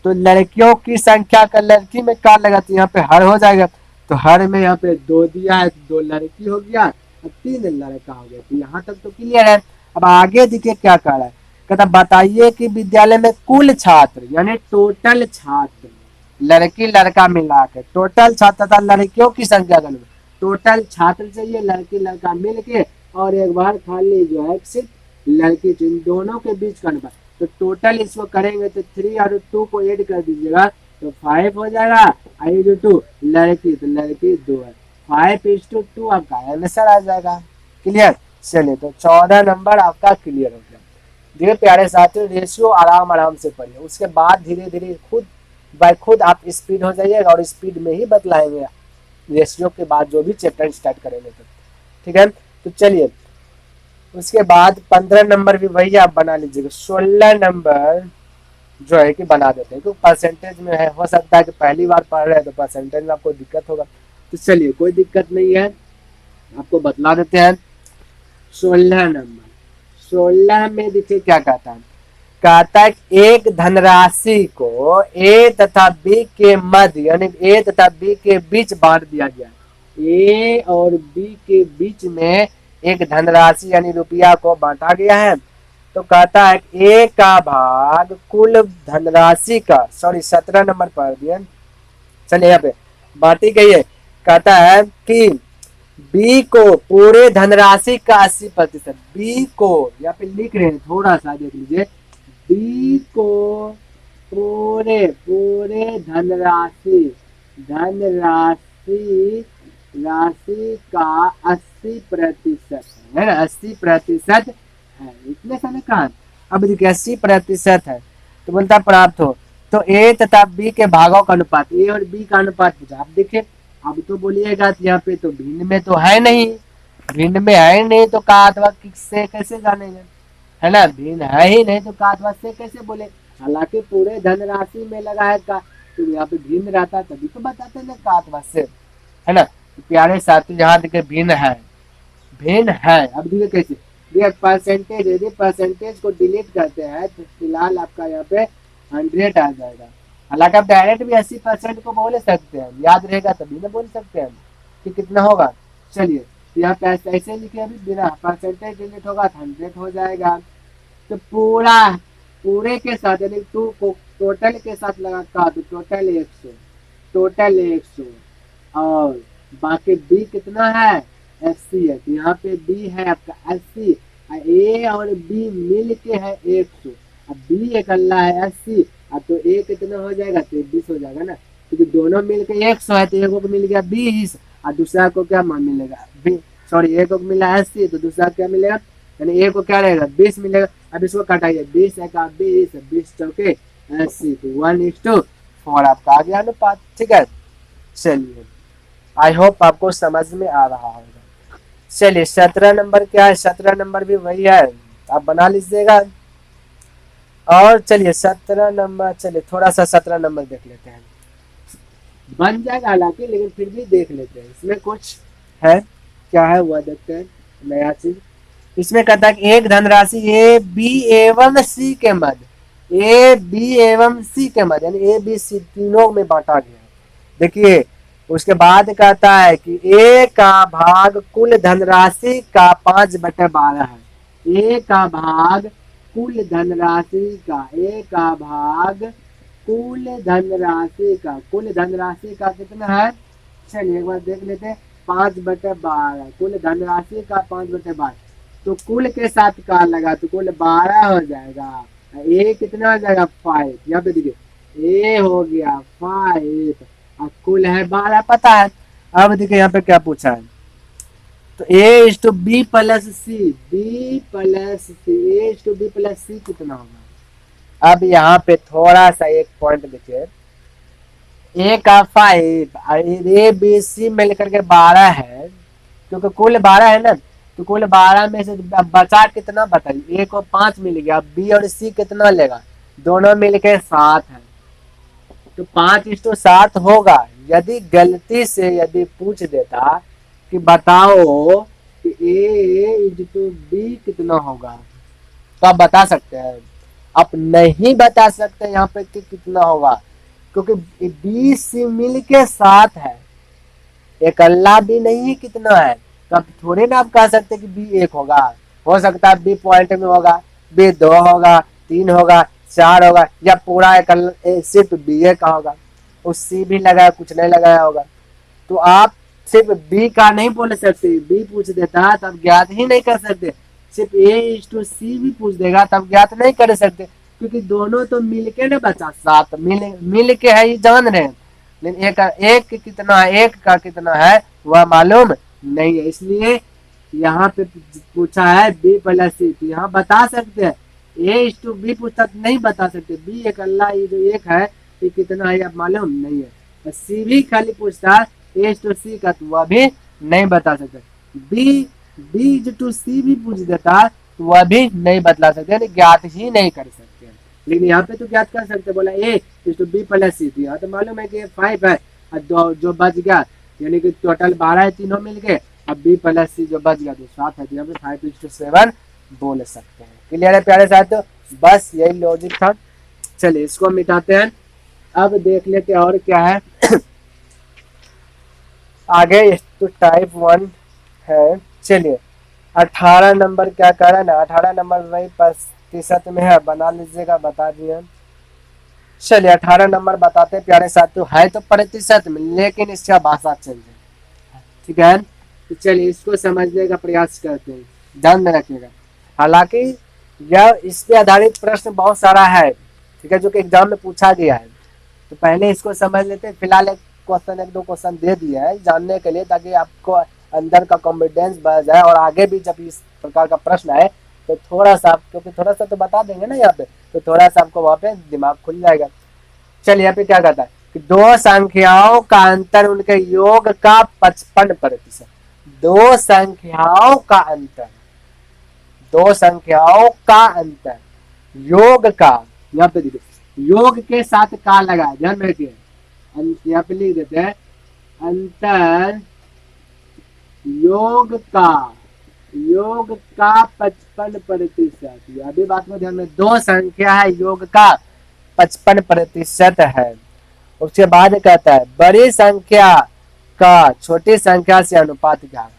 तो लड़कियों की संख्या का लड़की में का लगा तो यहाँ पे हर हो जाएगा, तो हर में यहाँ पे 2 दिया है, 2 लड़की हो गया और 3 लड़का हो गया, तो यहाँ तक तो क्लियर है। अब आगे देखिए क्या कह रहा है, कहता बताइए कि विद्यालय में कुल छात्र यानी टोटल छात्र, लड़की लड़का मिला के टोटल छात्र तथा लड़कियों की संख्या का, टोटल छात्र चाहिए लड़की लड़का मिल के, और एक बार खाली जो है सिर्फ लड़की, इन दोनों के बीच का अनुपात, तो टोटल इसको करेंगे तो 3 और 2 को ऐड कर दीजिएगा तो 5 हो जाएगा, आई 2 लड़की तो लड़की 2 है, 5:2 आपका आंसर आ जाएगा। क्लियर, चलिए तो 14 नंबर आपका क्लियर हो गया। देखिए प्यारे साथियों रेशियो आराम आराम से पढ़िए, उसके बाद धीरे धीरे खुद बाय खुद आप स्पीड हो जाइएगा, और स्पीड में ही बतलाएंगे रेशियो के बाद जो भी चैप्टर स्टार्ट करेंगे तो, ठीक है। तो चलिए उसके बाद 15 नंबर भी वही आप बना लीजिएगा। 16 नंबर जो है कि बना देते हैं, क्योंकि परसेंटेज में है, हो सकता है कि पहली बार पढ़ रहे हैं तो परसेंटेज में आपको दिक्कत होगा, तो चलिए कोई दिक्कत नहीं है, आपको बतला देते हैं। 16 नंबर, 16 में देखिए क्या कहता है, कहता है एक धनराशि को ए तथा बी के मध्य यानी ए तथा बी के बीच बांट दिया गया, ए और बी के बीच में एक धनराशि यानी रुपया को बांटा गया है, तो कहता है ए का भाग कुल धनराशि का, सॉरी 17 नंबर पढ़ दिए, चलिए यहाँ पे बांटी गई है, कहता है कि बी को पूरे धनराशि का 80%, बी को यहाँ पे लिख रहे हैं थोड़ा सा देख लीजिए, बी को पूरे पूरे धनराशि धनराशि राशि का 80% है ना, 80% है, इतने सारे कहा, अब देखिए 80% है तो बोलता प्राप्त हो, तो ए तथा बी के भागों का अनुपात, ए और बी का अनुपात पूछा। अब देखिए अब तो बोलिएगा यहाँ पे तो भिन्न में तो है नहीं, भिन्न में है नहीं तो का अथवा से कैसे जानेंगे, है ना, भिन्न है ही नहीं तो का अथवा से कैसे बोले, हालांकि पूरे धनराशि में लगा है का, तो यहाँ पे भिन्न रहता तभी तो बताते ना का अथवा से, है ना। तो प्यारे साथी यहाँ देखिए भिन्न है, भिन्न है। अब देखिए कैसे, देखिए परसेंटेज, यदि परसेंटेज को डिलीट करते हैं तो फिलहाल आपका यहाँ पे 100 आ जाएगा, हालांकि आप डायरेक्ट भी 80% को बोल सकते हैं, याद रहेगा तभी ना बोल सकते हैं कि कितना होगा। चलिए तो यहाँ पे ऐसे लिखे, अभी बिना परसेंटेज डिलीट होगा तो 100 हो जाएगा, तो पूरा पूरे के साथ यानी टू को टोटल के साथ लगा तो टोटल 100, टोटल 100 और बाकी बी कितना है 80 है, तो यहाँ पे बी है आपका 80, ए और बी मिल के है 100, अब बी एक अल्लाह है 80, अब तो ए कितना हो जाएगा 23 हो जाएगा ना, क्योंकि दोनों मिल के 100 है तो एक को मिल गया 20 और दूसरा को क्या मान मिलेगा सॉरी एक को मिला 80 तो दूसरा क्या मिलेगा यानी ए को क्या रहेगा 20 मिलेगा। अब इसको कटाइए 20 है का 20, 20 चौके 80 तो 1:4 आपका आ गया अनुपात। ठीक है, चलिए आई होप आपको समझ में आ रहा होगा। चलिए 17 नंबर क्या है, 17 नंबर भी वही है, आप बना लीजिएगा। और चलिए 17 नंबर, चलिए थोड़ा सा 17 नंबर देख लेते हैं, बन जाएगा हालांकि लेकिन फिर भी देख लेते हैं इसमें कुछ है क्या है वह देखते हैं नया चीज। इसमें कहता है कि एक धनराशि ए बी एवं सी के मध्य, ए बी एवं सी के मध्य यानी ए बी सी तीनों में बांटा गया है। देखिए उसके बाद कहता है कि ए का भाग कुल धनराशि का 5/12 है, ए का भाग कुल धनराशि का, ए का भाग कुल धनराशि का, कुल धनराशि का कितना है चलिए एक बार देख लेते हैं 5/12, कुल धनराशि का 5/12 तो कुल के साथ का लगा तो कुल 12 हो जाएगा, ए कितना हो जाएगा 5, यहाँ पे देखिए ए हो गया 5 और कुल है 12 पता है। अब देखिए यहाँ पे क्या पूछा है तो a/b प्लस सी, b प्लस सी, a/b प्लस सी कितना होगा। अब यहाँ पे थोड़ा सा एक पॉइंट देखिए, ए का 5 ए बी सी मिलकर के 12 है, क्योंकि कुल 12 है ना तो कुल 12 में से बचा कितना बताइए, ए को 5 मिल गया, बी और सी कितना लेगा दोनों मिलके 7 है तो 5:7 होगा। यदि गलती से यदि पूछ देता कि बताओ कि a/b कितना होगा तो आप बता सकते हैं, आप नहीं बता सकते यहाँ पे कि कितना होगा क्योंकि बी सी मिल के 7 है, एक अल्लाह भी नहीं कितना है तो आप थोड़े ना आप कह सकते कि बी 1 होगा, हो सकता है बी पॉइंट में होगा, बी 2 होगा, 3 होगा, 4 होगा या पूरा एक सिर्फ बी ए का होगा, उस सी भी लगाया कुछ नहीं लगाया होगा। तो आप सिर्फ बी का नहीं बोल सकते, बी पूछ देता तब ज्ञात ही नहीं कर सकते, सिर्फ a/c भी पूछ देगा तब ज्ञात नहीं कर सकते क्योंकि दोनों तो मिलके ना बचा 7 मिल के है ये जान रहे हैं, लेकिन एक कितना है, एक का कितना है वह मालूम नहीं है, इसलिए यहाँ पे पूछा है b प्लस सी तो यहाँ बता सकते हैं, a/b पूछता तो नहीं बता सकते, b एक अल्लाह ये जो एक है ये कितना है अब मालूम नहीं है, सी भी खाली पूछता है a/c का तो वह भी नहीं बता सकते, b/c भी पूछ देता तो वह भी नहीं बतला सकते यानी ज्ञात ही नहीं कर सकते, लेकिन यहाँ पे तो ज्ञात कर सकते, बोला a/b प्लस सी तो यहाँ तो मालूम है कि 5 है और जो बच गया यानी कि टोटल 12 है तीनों मिल गए, अब b प्लस सी जो बच गया तो 7 है, यहाँ पे 5:7 बोल सकते हैं। क्लियर है प्यारे साथियों, बस यही लॉजिक था। चलिए इसको मिटाते हैं, अब देख लेते हैं और क्या है आगे तो टाइप 1 है। चलिए 18 नंबर क्या कर रहा है ना, 18 नंबर वही प्रतिशत में है, बना लीजिएगा बता दिए। चलिए 18 नंबर बताते हैं प्यारे साथियों, है तो प्रतिशत में लेकिन इसका भाषा चेंज है, ठीक है तो चलिए इसको समझने का प्रयास करते हैं, ध्यान में रखिएगा। हालांकि यह इस पे आधारित प्रश्न बहुत सारा है, ठीक है, जो कि एग्जाम में पूछा गया है, तो पहले इसको समझ लेते हैं। फिलहाल एक क्वेश्चन एक दो क्वेश्चन दे दिया है जानने के लिए ताकि आपको अंदर का कॉन्फिडेंस बढ़ जाए और आगे भी जब इस प्रकार का प्रश्न आए तो थोड़ा सा, क्योंकि थोड़ा सा तो बता देंगे ना यहाँ पे, तो थोड़ा सा आपको वहाँ पे दिमाग खुल जाएगा। चलिए यहाँ पे क्या कहता है कि दो संख्याओं का अंतर उनके योग का 55%, दो संख्याओं का अंतर, दो संख्याओं का अंतर योग का, यहाँ पे देखिए योग के साथ का लगा, ध्यान में रखिए, यहाँ पे लिख देते हैं अंतर योग का 55%, अभी बात में ध्यान में, दो संख्या है योग का 55% है। उसके बाद कहता है बड़ी संख्या का छोटी संख्या से अनुपात क्या है।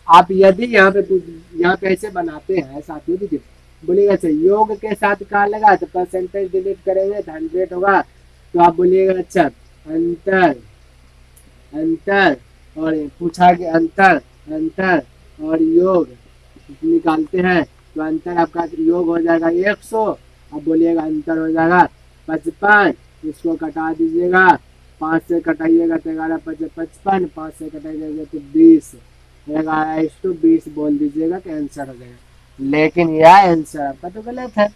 आप यदि यहाँ पे ऐसे बनाते हैं साथियों, देखिए बोलिएगा अच्छा योग के साथ कहाँ लगा, तो परसेंटेज डिलीट करेंगे तो 100 होगा। तो आप बोलिएगा अच्छा अंतर, अंतर और पूछा कि अंतर, अंतर और योग निकालते हैं तो अंतर आपका योग हो जाएगा 100। अब बोलिएगा अंतर हो जाएगा 55, इसको कटा दीजिएगा, 5 से कटाइएगा तो 11 5 55, 5 से कटाइएगा तो 20, 11:20 बोल दीजिएगा कि आंसर हो जाएगा। लेकिन यह आंसर आपका तो गलत है,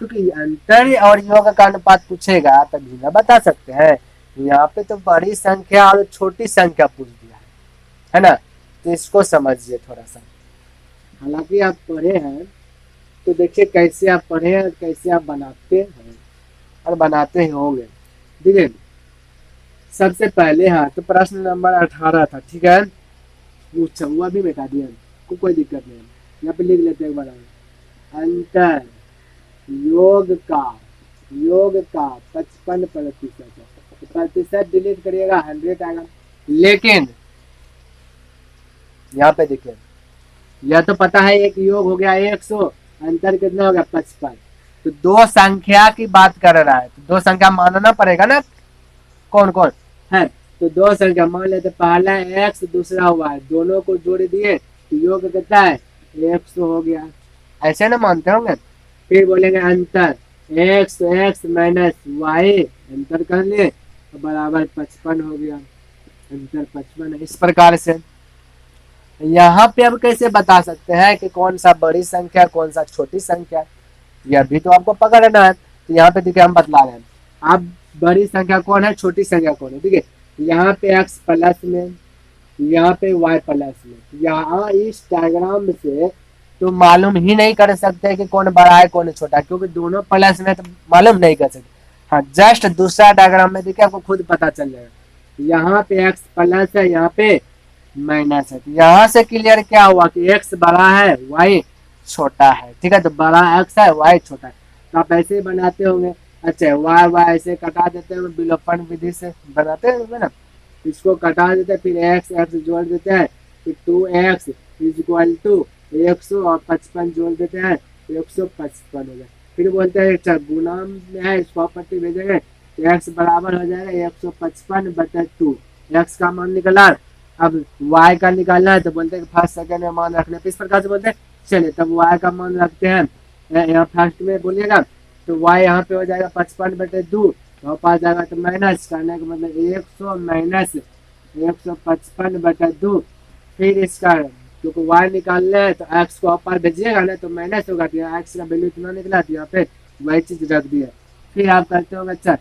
क्योंकि अंतर और योग का अनुपात पूछेगा तभी ना बता सकते हैं। यहाँ पे तो बड़ी संख्या और छोटी संख्या पूछ दिया है ना, तो इसको समझिए थोड़ा सा। हालांकि आप पढ़े हैं तो देखिए कैसे आप पढ़े हैं, कैसे आप बनाते हैं और बनाते ही होंगे। देखिए सबसे पहले हाँ तो प्रश्न नंबर 18 था, ठीक है, अच्छा हुआ भी मिटा दिया कोई दिक्कत नहीं। यहाँ पे लिख लेते हैं एक बार, अंतर योग का 55% है, प्रतिशत डिलीट करिएगा 100 आएगा। लेकिन यहाँ पे देखिए यह तो पता है एक योग हो गया 100, अंतर कितना हो गया 55, तो दो संख्या की बात कर रहा है तो दो संख्या मानना पड़ेगा ना कौन कौन है। तो दो संख्या मान लेते, पहला x दूसरा y, दोनों को जोड़ दिए तो योग कितना है 100 हो गया, ऐसे ना मानते होंगे। फिर बोलेंगे अंतर x माइनस y, अंतर कर लिए बराबर 55 हो गया, अंतर 55 है। इस प्रकार से यहाँ पे अब कैसे बता सकते हैं कि कौन सा बड़ी संख्या कौन सा छोटी संख्या, यह भी तो आपको पकड़ना है। तो यहाँ पे देखिए हम बतला रहे हैं, अब बड़ी संख्या कौन है छोटी संख्या कौन है, ठीक है, यहाँ पे x प्लस में, यहाँ पे y प्लस में, यहाँ इस डायग्राम से तो मालूम ही नहीं कर सकते कि कौन बड़ा है कौन छोटा, क्योंकि दोनों प्लस में तो मालूम नहीं कर सकते। हाँ जस्ट दूसरा डायग्राम में देखिए आपको खुद पता चल जाएगा, यहाँ पे x प्लस है, यहाँ पे माइनस है, तो यहाँ से क्लियर क्या हुआ कि x बड़ा है y छोटा है, ठीक है, तो बड़ा x है y छोटा है। तो आप ऐसे ही बनाते होंगे, अच्छा y ऐसे कटा देते हैं विलोपन विधि से बनाते हैं ना, इसको कटा देते हैं, फिर x जोड़ देते हैं, फिर 2x इज इक्वल टू 100 और 55 जोड़ देते हैं 155 हो जाए। फिर बोलते हैं अच्छा गुना में है, इसको पट्टी भेजेंगे तो x बराबर हो जाएगा 155/2, x का मान निकला, अब y का निकालना है तो बोलते हैं फर्स्ट सेकंड में मान रखने, इस प्रकार से बोलते हैं। चलिए तब y का मान रखते हैं, यहाँ फर्स्ट में बोलिएगा तो y यहाँ पे हो जाएगा 55/2, तो पास जाएगा तो माइनस करने का मतलब 100 माइनस 155/2, फिर इसका क्योंकि y निकालना है तो x को ऊपर भेजिएगा ना तो माइनस होगा, तो यहाँ x का वैल्यू इतना निकला तो यहाँ पे वही चीज रख दिया। फिर आप करते हो अच्छा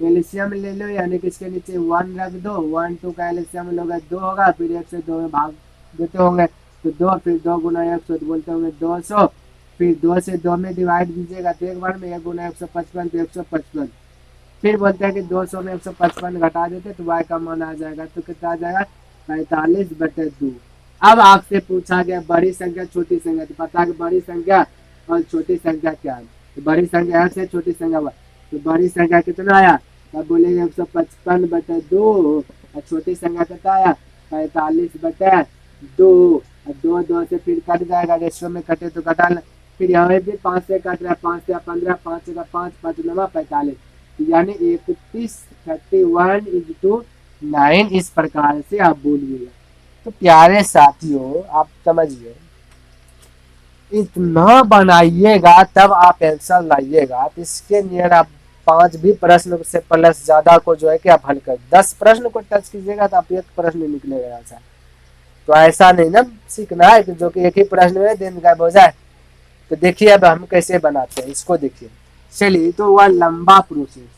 एलसीएम ले लो, यानी कि इसके नीचे 1 रख दो, 1 2 का एलसीएम लोगे 2 होगा, फिर 1 से 2 में भाग देते होंगे तो 2, फिर 2 गुना 100 तो बोलते होंगे 200, फिर 2 से 2 में डिवाइड दीजिएगा तो एक बार में 1 गुना 155 तो 155, फिर बोलते हैं कि 200 में 155 घटा देते तो y का मान आ जाएगा, तो कितना आ जाएगा 45/2। अब आपसे पूछा गया बड़ी संख्या छोटी संख्या, तो पता है कि बड़ी संख्या और छोटी संख्या क्या है, तो बड़ी संख्या x है छोटी संख्या y, तो बड़ी संख्या कितना आया तब बोलेंगे 155/2 और छोटी संख्या कितना आया 45/2, और 2 से फिर कट जाएगा, रेशियो में कटे तो कटा, फिर यहाँ भी 5 से कट रहा है, 5 से 15, 5 से 5, 5 9 45, यानी 31:9 इस प्रकार से आप बोलिएगा। तो प्यारे साथियों आप समझिए, इतना बनाइएगा तब आप आंसर लाइएगा, तो इसके नियर आप 5 भी प्रश्न से प्लस ज्यादा को जो है कि आप हल कर 10 प्रश्न को टच कीजिएगा तो आप एक प्रश्न निकलेगा आंसर। तो ऐसा नहीं ना सीखना है कि जो कि एक ही प्रश्न में दिन गायब हो जाए। तो देखिए अब हम कैसे बनाते हैं इसको देखिए। चलिए तो वह लंबा प्रोसेस,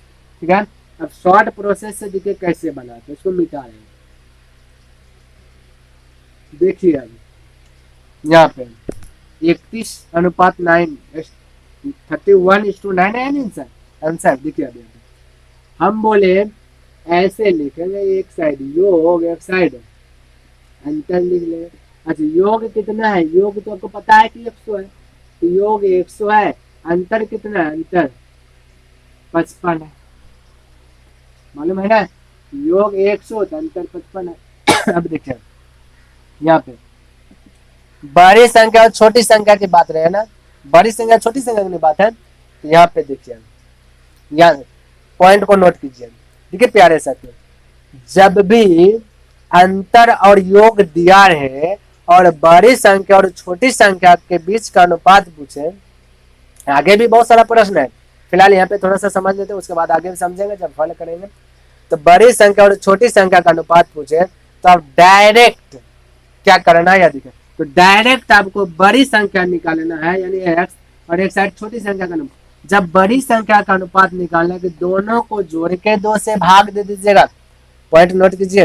ठीक है, अब शॉर्ट प्रोसेस से देखिए कैसे बनाते हैं, इसको मिटा रहे हैं। देखिए अब यहाँ पे 31:9 31:9 है आंसर, आंसर देखिए अब हम बोले ऐसे लिखेंगे, एक साइड योग एक साइड अंतर लिख ले। अच्छा योग कितना है, योग तो आपको पता है कि 100 है, तो योग 100 है, अंतर कितना है, अंतर 55 है, मालूम है ना, योग 100 तो अंतर 55 है। अब देखिए यहाँ पे बड़ी संख्या और छोटी संख्या की बात रहे ना, बड़ी संख्या छोटी संख्या की बात है। तो यहाँ पे देखिए, यहाँ पॉइंट को नोट कीजिए। देखिए प्यारे साथियों, जब भी अंतर और योग दिया है और बड़ी संख्या और छोटी संख्या के बीच का अनुपात पूछे, आगे भी बहुत सारा प्रश्न है, फिलहाल यहाँ पे थोड़ा सा समझ लेते हैं, उसके बाद आगे भी समझेंगे जब हल करेंगे। तो बड़ी संख्या और छोटी संख्या का अनुपात पूछे तो आप डायरेक्ट क्या करना है, या देखिए, तो डायरेक्ट आपको बड़ी संख्या निकालना है, यानी x, और एक साइड छोटी संख्या का अनुपात। जब बड़ी संख्या का अनुपात निकालना है, दोनों को जोड़ के 2 से भाग दे दीजिएगा। पॉइंट नोट कीजिए,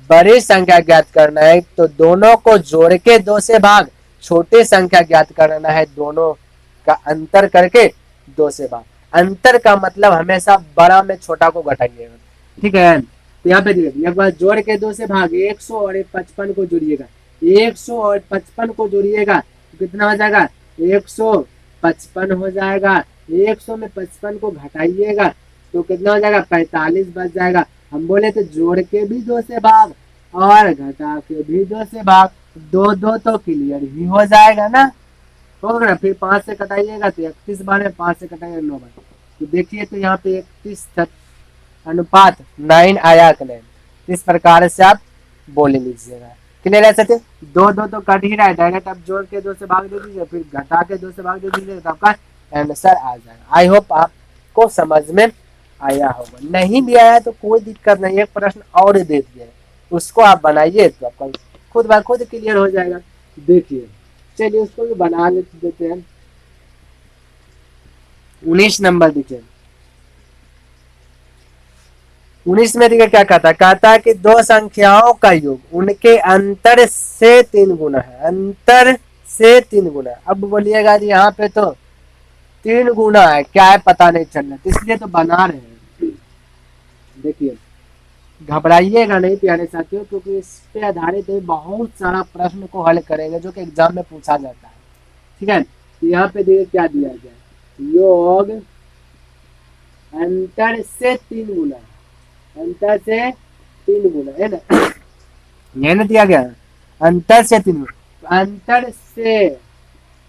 बड़ी संख्या ज्ञात करना है तो दोनों को जोड़ के 2 से भाग, छोटी संख्या ज्ञात करना है दोनों का अंतर करके 2 से भाग। अंतर का मतलब हमेशा बड़ा में छोटा को घटाइएगा, ठीक है। तो यहाँ पे देखिए, एक बार जोड़ के 2 से भाग, 100 और 55 को जोड़िएगा, 100 और 55 को जोड़िएगा तो कितना हो जाएगा, 155 हो जाएगा। 100 में 55 को घटाइएगा तो कितना हो जाएगा, 45 बच जाएगा। हम बोले तो जोड़ के भी 2 से भाग और घटा के भी 2 से भाग, 2 2 तो क्लियर ही हो जाएगा ना, होगा ना। फिर 5 से कटाइएगा तो 31 बार है, 5 से कटाइएगा 9 बार। तो देखिए तो यहाँ पे 31 अनुपात 9 आया कि नहीं, इस प्रकार से आप बोल लीजिएगा। क्लियर है सत्य, 2 2 तो कट ही रहा है, डायरेक्ट आप जोड़ के 2 से भाग दे दीजिए, फिर घटा के 2 से भाग दे दीजिए तो आपका आंसर आ जाएगा। आई होप आपको समझ में आया होगा, नहीं भी आया तो कोई दिक्कत नहीं, एक प्रश्न और दे दिया उसको आप बनाइए तो आपका खुद ब खुद क्लियर हो जाएगा। देखिए चलिए उसको भी बना देते हैं। 19 नंबर देखिए, 19 में देखिए क्या कहता है कि दो संख्याओं का योग उनके अंतर से 3 गुना है, अंतर से 3 गुना। अब बोलिएगा जी यहाँ पे तो 3 गुना है, क्या है पता नहीं चल रहा, इसलिए तो बना रहे हैं। देखिए घबराइएगा नहीं प्यारे साथियों, क्योंकि इस पे आधारित बहुत सारा प्रश्न को हल करेंगे जो कि एग्जाम में पूछा जाता है, ठीक है। तो यहाँ पे देखिए क्या दिया गया, योग अंतर से 3 गुना, अंतर से 3 गुना है ना, ये ना दिया गया अंतर से 3 गुना। अंतर से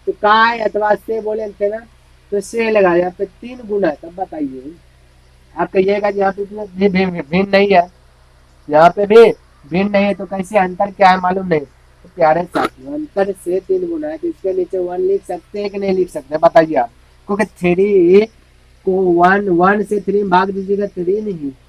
तो काय अथवा से बोले थे ना, तो से लगा यहाँ पे 3 गुना, तब बताइए आप कहिएगा यहाँ पे भिन्न नहीं है, यहाँ पे भी भिन्न नहीं है, तो कैसे अंतर क्या है मालूम नहीं। तो प्यारे साथियों अंतर से 3 गुना है, तो इसके नीचे 1 लिख सकते हैं कि नहीं लिख सकते, बताइए आप। क्योंकि 3 को 1 से 3 में भाग दीजिएगा 3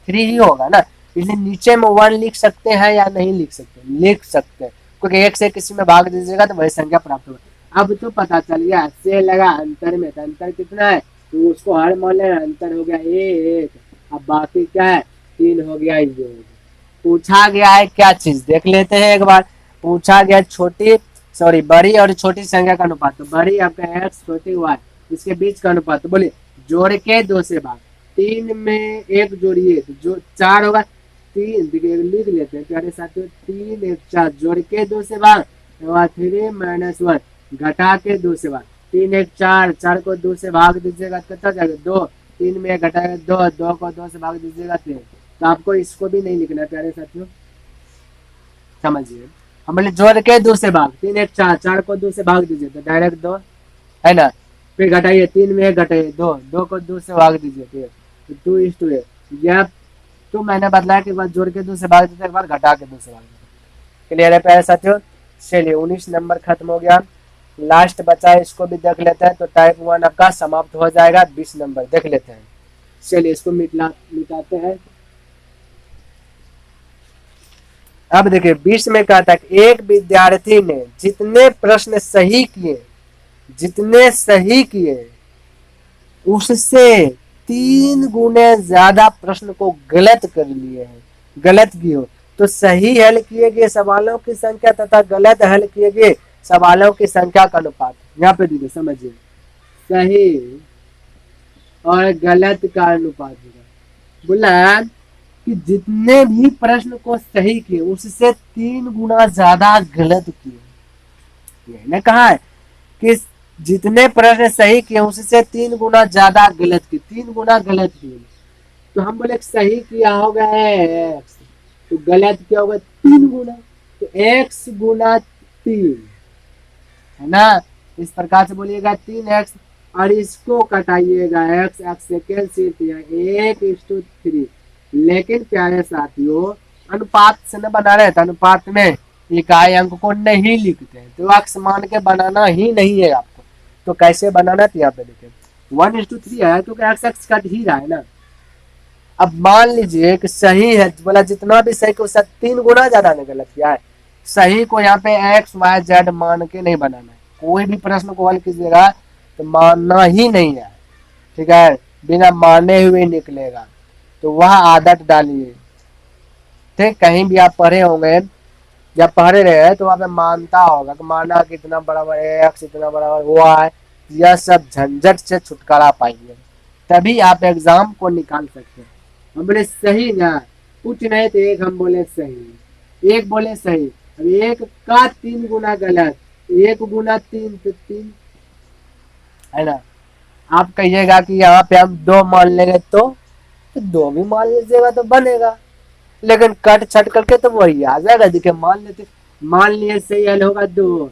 ही होगा ना, इसलिए नीचे में 1 लिख सकते हैं या नहीं लिख सकते, लिख सकते हैं, क्योंकि 1 से किसी में भाग दीजिएगा तो वही संख्या प्राप्त होगा। अब तो पता चल गया, से लगा अंतर में, तो अंतर कितना है, तो उसको हर मान लेना, अंतर हो गया 1, अब बाकी क्या है 3 हो गया योग। पूछा गया है क्या चीज देख लेते हैं एक बार, पूछा गया बड़ी और छोटी संख्या का अनुपात, तो बड़ी आपका x, छोटी y, इसके बीच का अनुपात, तो बोलिए जोड़ के 2 से भाग, 3 में 1 जोड़िए तो जो 4 होगा, 3 लिख लेते हैं प्यारे साथियों, 3 1 4 जोड़ के 2 से भाग, 3 - 1 घटा के 2 से भाग, 3 1 4, 4 को 2 से भाग दीजिएगा कितना जाएगा 2, 3 में घटाएगा 2, 2 को 2 से भाग दीजिएगा 3। तो आपको इसको भी नहीं लिखना है प्यारे साथियों, समझिए। हम बोले जोड़ के 2 से भाग, 3 1 4, 4 को 2 से भाग दीजिए तो डायरेक्ट 2 है ना, फिर घटाइए 3 में 1 घटाइए 2, 2 को 2 से भाग दीजिए तो 2:1। यह तो मैंने बताया कि एक बार जोड़ के 2 से भाग दीजिए, एक बार घटा के 2 से भाग दीजिए। क्लियर है प्यारे साथियों, चलिए 19 नंबर खत्म हो गया, लास्ट बचा है, इसको भी देख लेते हैं तो टाइप 1 आपका समाप्त हो जाएगा। 20 नंबर देख लेते हैं, चलिए इसको मिटाते हैं। अब देखिए 20 में कहता है कि एक विद्यार्थी ने जितने प्रश्न सही किए उससे 3 गुने ज्यादा प्रश्न को गलत कर लिए हैं, गलत किए हो तो सही हल किए गए सवालों की संख्या तथा गलत हल किए गए सवालों की संख्या का अनुपात। यहाँ पे दीजिए समझिए, सही और गलत का अनुपात बोला कि जितने भी प्रश्न को सही किए उससे 3 गुना ज्यादा गलत किए। यही कहा है कि जितने प्रश्न सही किए उससे 3 गुना ज्यादा गलत किए, 3 गुना गलत किए। तो हम बोले सही किया होगा x, तो गलत किया होगा 3 गुना, तो x गुना 3 है ना, इस प्रकार से बोलिएगा 3x और इसको कटाइएगा, x x से कैंसिल किया 1:3। लेकिन प्यारे साथियों अनुपात से न बना रहे, तो अनुपात में इकाई अंक को नहीं लिखते हैं, तो अक्स मान के बनाना ही नहीं है आपको। तो कैसे बनाना है, यहाँ पे देखें 1:3 है तो एक्स एक्स कट ही रहा है ना। अब मान लीजिए कि सही है, बोला जितना भी सही को उससे 3 गुना ज्यादा नहीं, गलत क्या है। सही को यहाँ पे एक्स वाई जेड मान के नहीं बनाना है, कोई भी प्रश्न को हल कीजिएगा तो मानना ही नहीं है, ठीक है, बिना माने हुए निकलेगा, तो वह आदत डालिए। ठीक, कहीं भी आप पढ़े होंगे या पढ़े रहे तो वहाँ पे मानता होगा कि माना कितना बराबर एक्स इतना बराबर हुआ है, यह सब झंझट से छुटकारा पाएंगे, तभी आप एग्जाम को निकाल सकते हैं। हम बोले सही ना, कुछ नहीं तो एक हम बोले सही, एक बोले सही, अब एक का 3 गुना गलत, 1 गुना 3 तो 3 है ना। आप कहिएगा कि यहाँ पे हम 2 मान लेंगे तो 2 भी मान लीजिएगा तो बनेगा, लेकिन कट छट करके तो वही आ जाएगा। देखिए मान लेते, मान लिए सही हल होगा 2,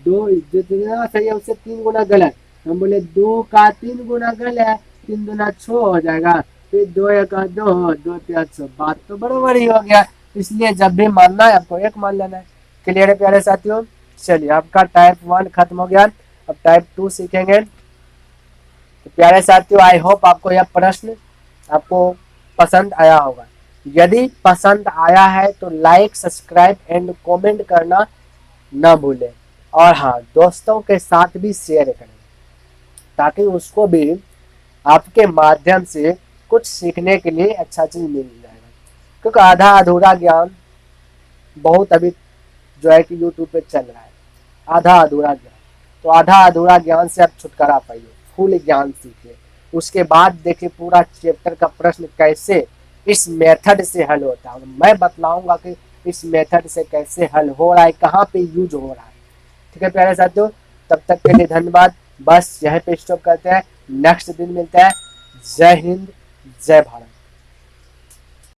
2 जितना सही है उससे 3 गुना गलत, हम बोले 2 का 3 गुना गलत, 3 दूना 6 हो जाएगा, फिर 2 1 2, 2 3 6, बात तो बराबर ही हो गया। इसलिए जब भी मानना है आपको एक मान लेना है। क्लियर है प्यारे साथियों। चलिए आपका टाइप 1 खत्म हो गया, अब टाइप 2 सीखेंगे। तो प्यारे साथियों आई होप आपको यह प्रश्न आपको पसंद आया होगा। यदि पसंद आया है तो लाइक सब्सक्राइब एंड कमेंट करना ना भूलें, और हाँ दोस्तों के साथ भी शेयर करें ताकि उसको भी आपके माध्यम से कुछ सीखने के लिए अच्छा चीज मिल जाएगा। क्योंकि आधा अधूरा ज्ञान बहुत अभी जो है कि यूट्यूब पे चल रहा है, आधा अधूरा ज्ञान, तो आधा अधूरा ज्ञान से आप छुटकारा पाइए, फुल ज्ञान सीखिए। उसके बाद देखिए पूरा चैप्टर का प्रश्न कैसे इस मेथड से हल होता है, मैं बतलाऊंगा कि इस मेथड से कैसे हल हो रहा है, कहाँ पे यूज हो रहा है। ठीक है प्यारे साथियों, तब तक के लिए धन्यवाद। बस यहीं पे स्टॉप करते हैं, नेक्स्ट दिन मिलते हैं। जय हिंद, जय भारत।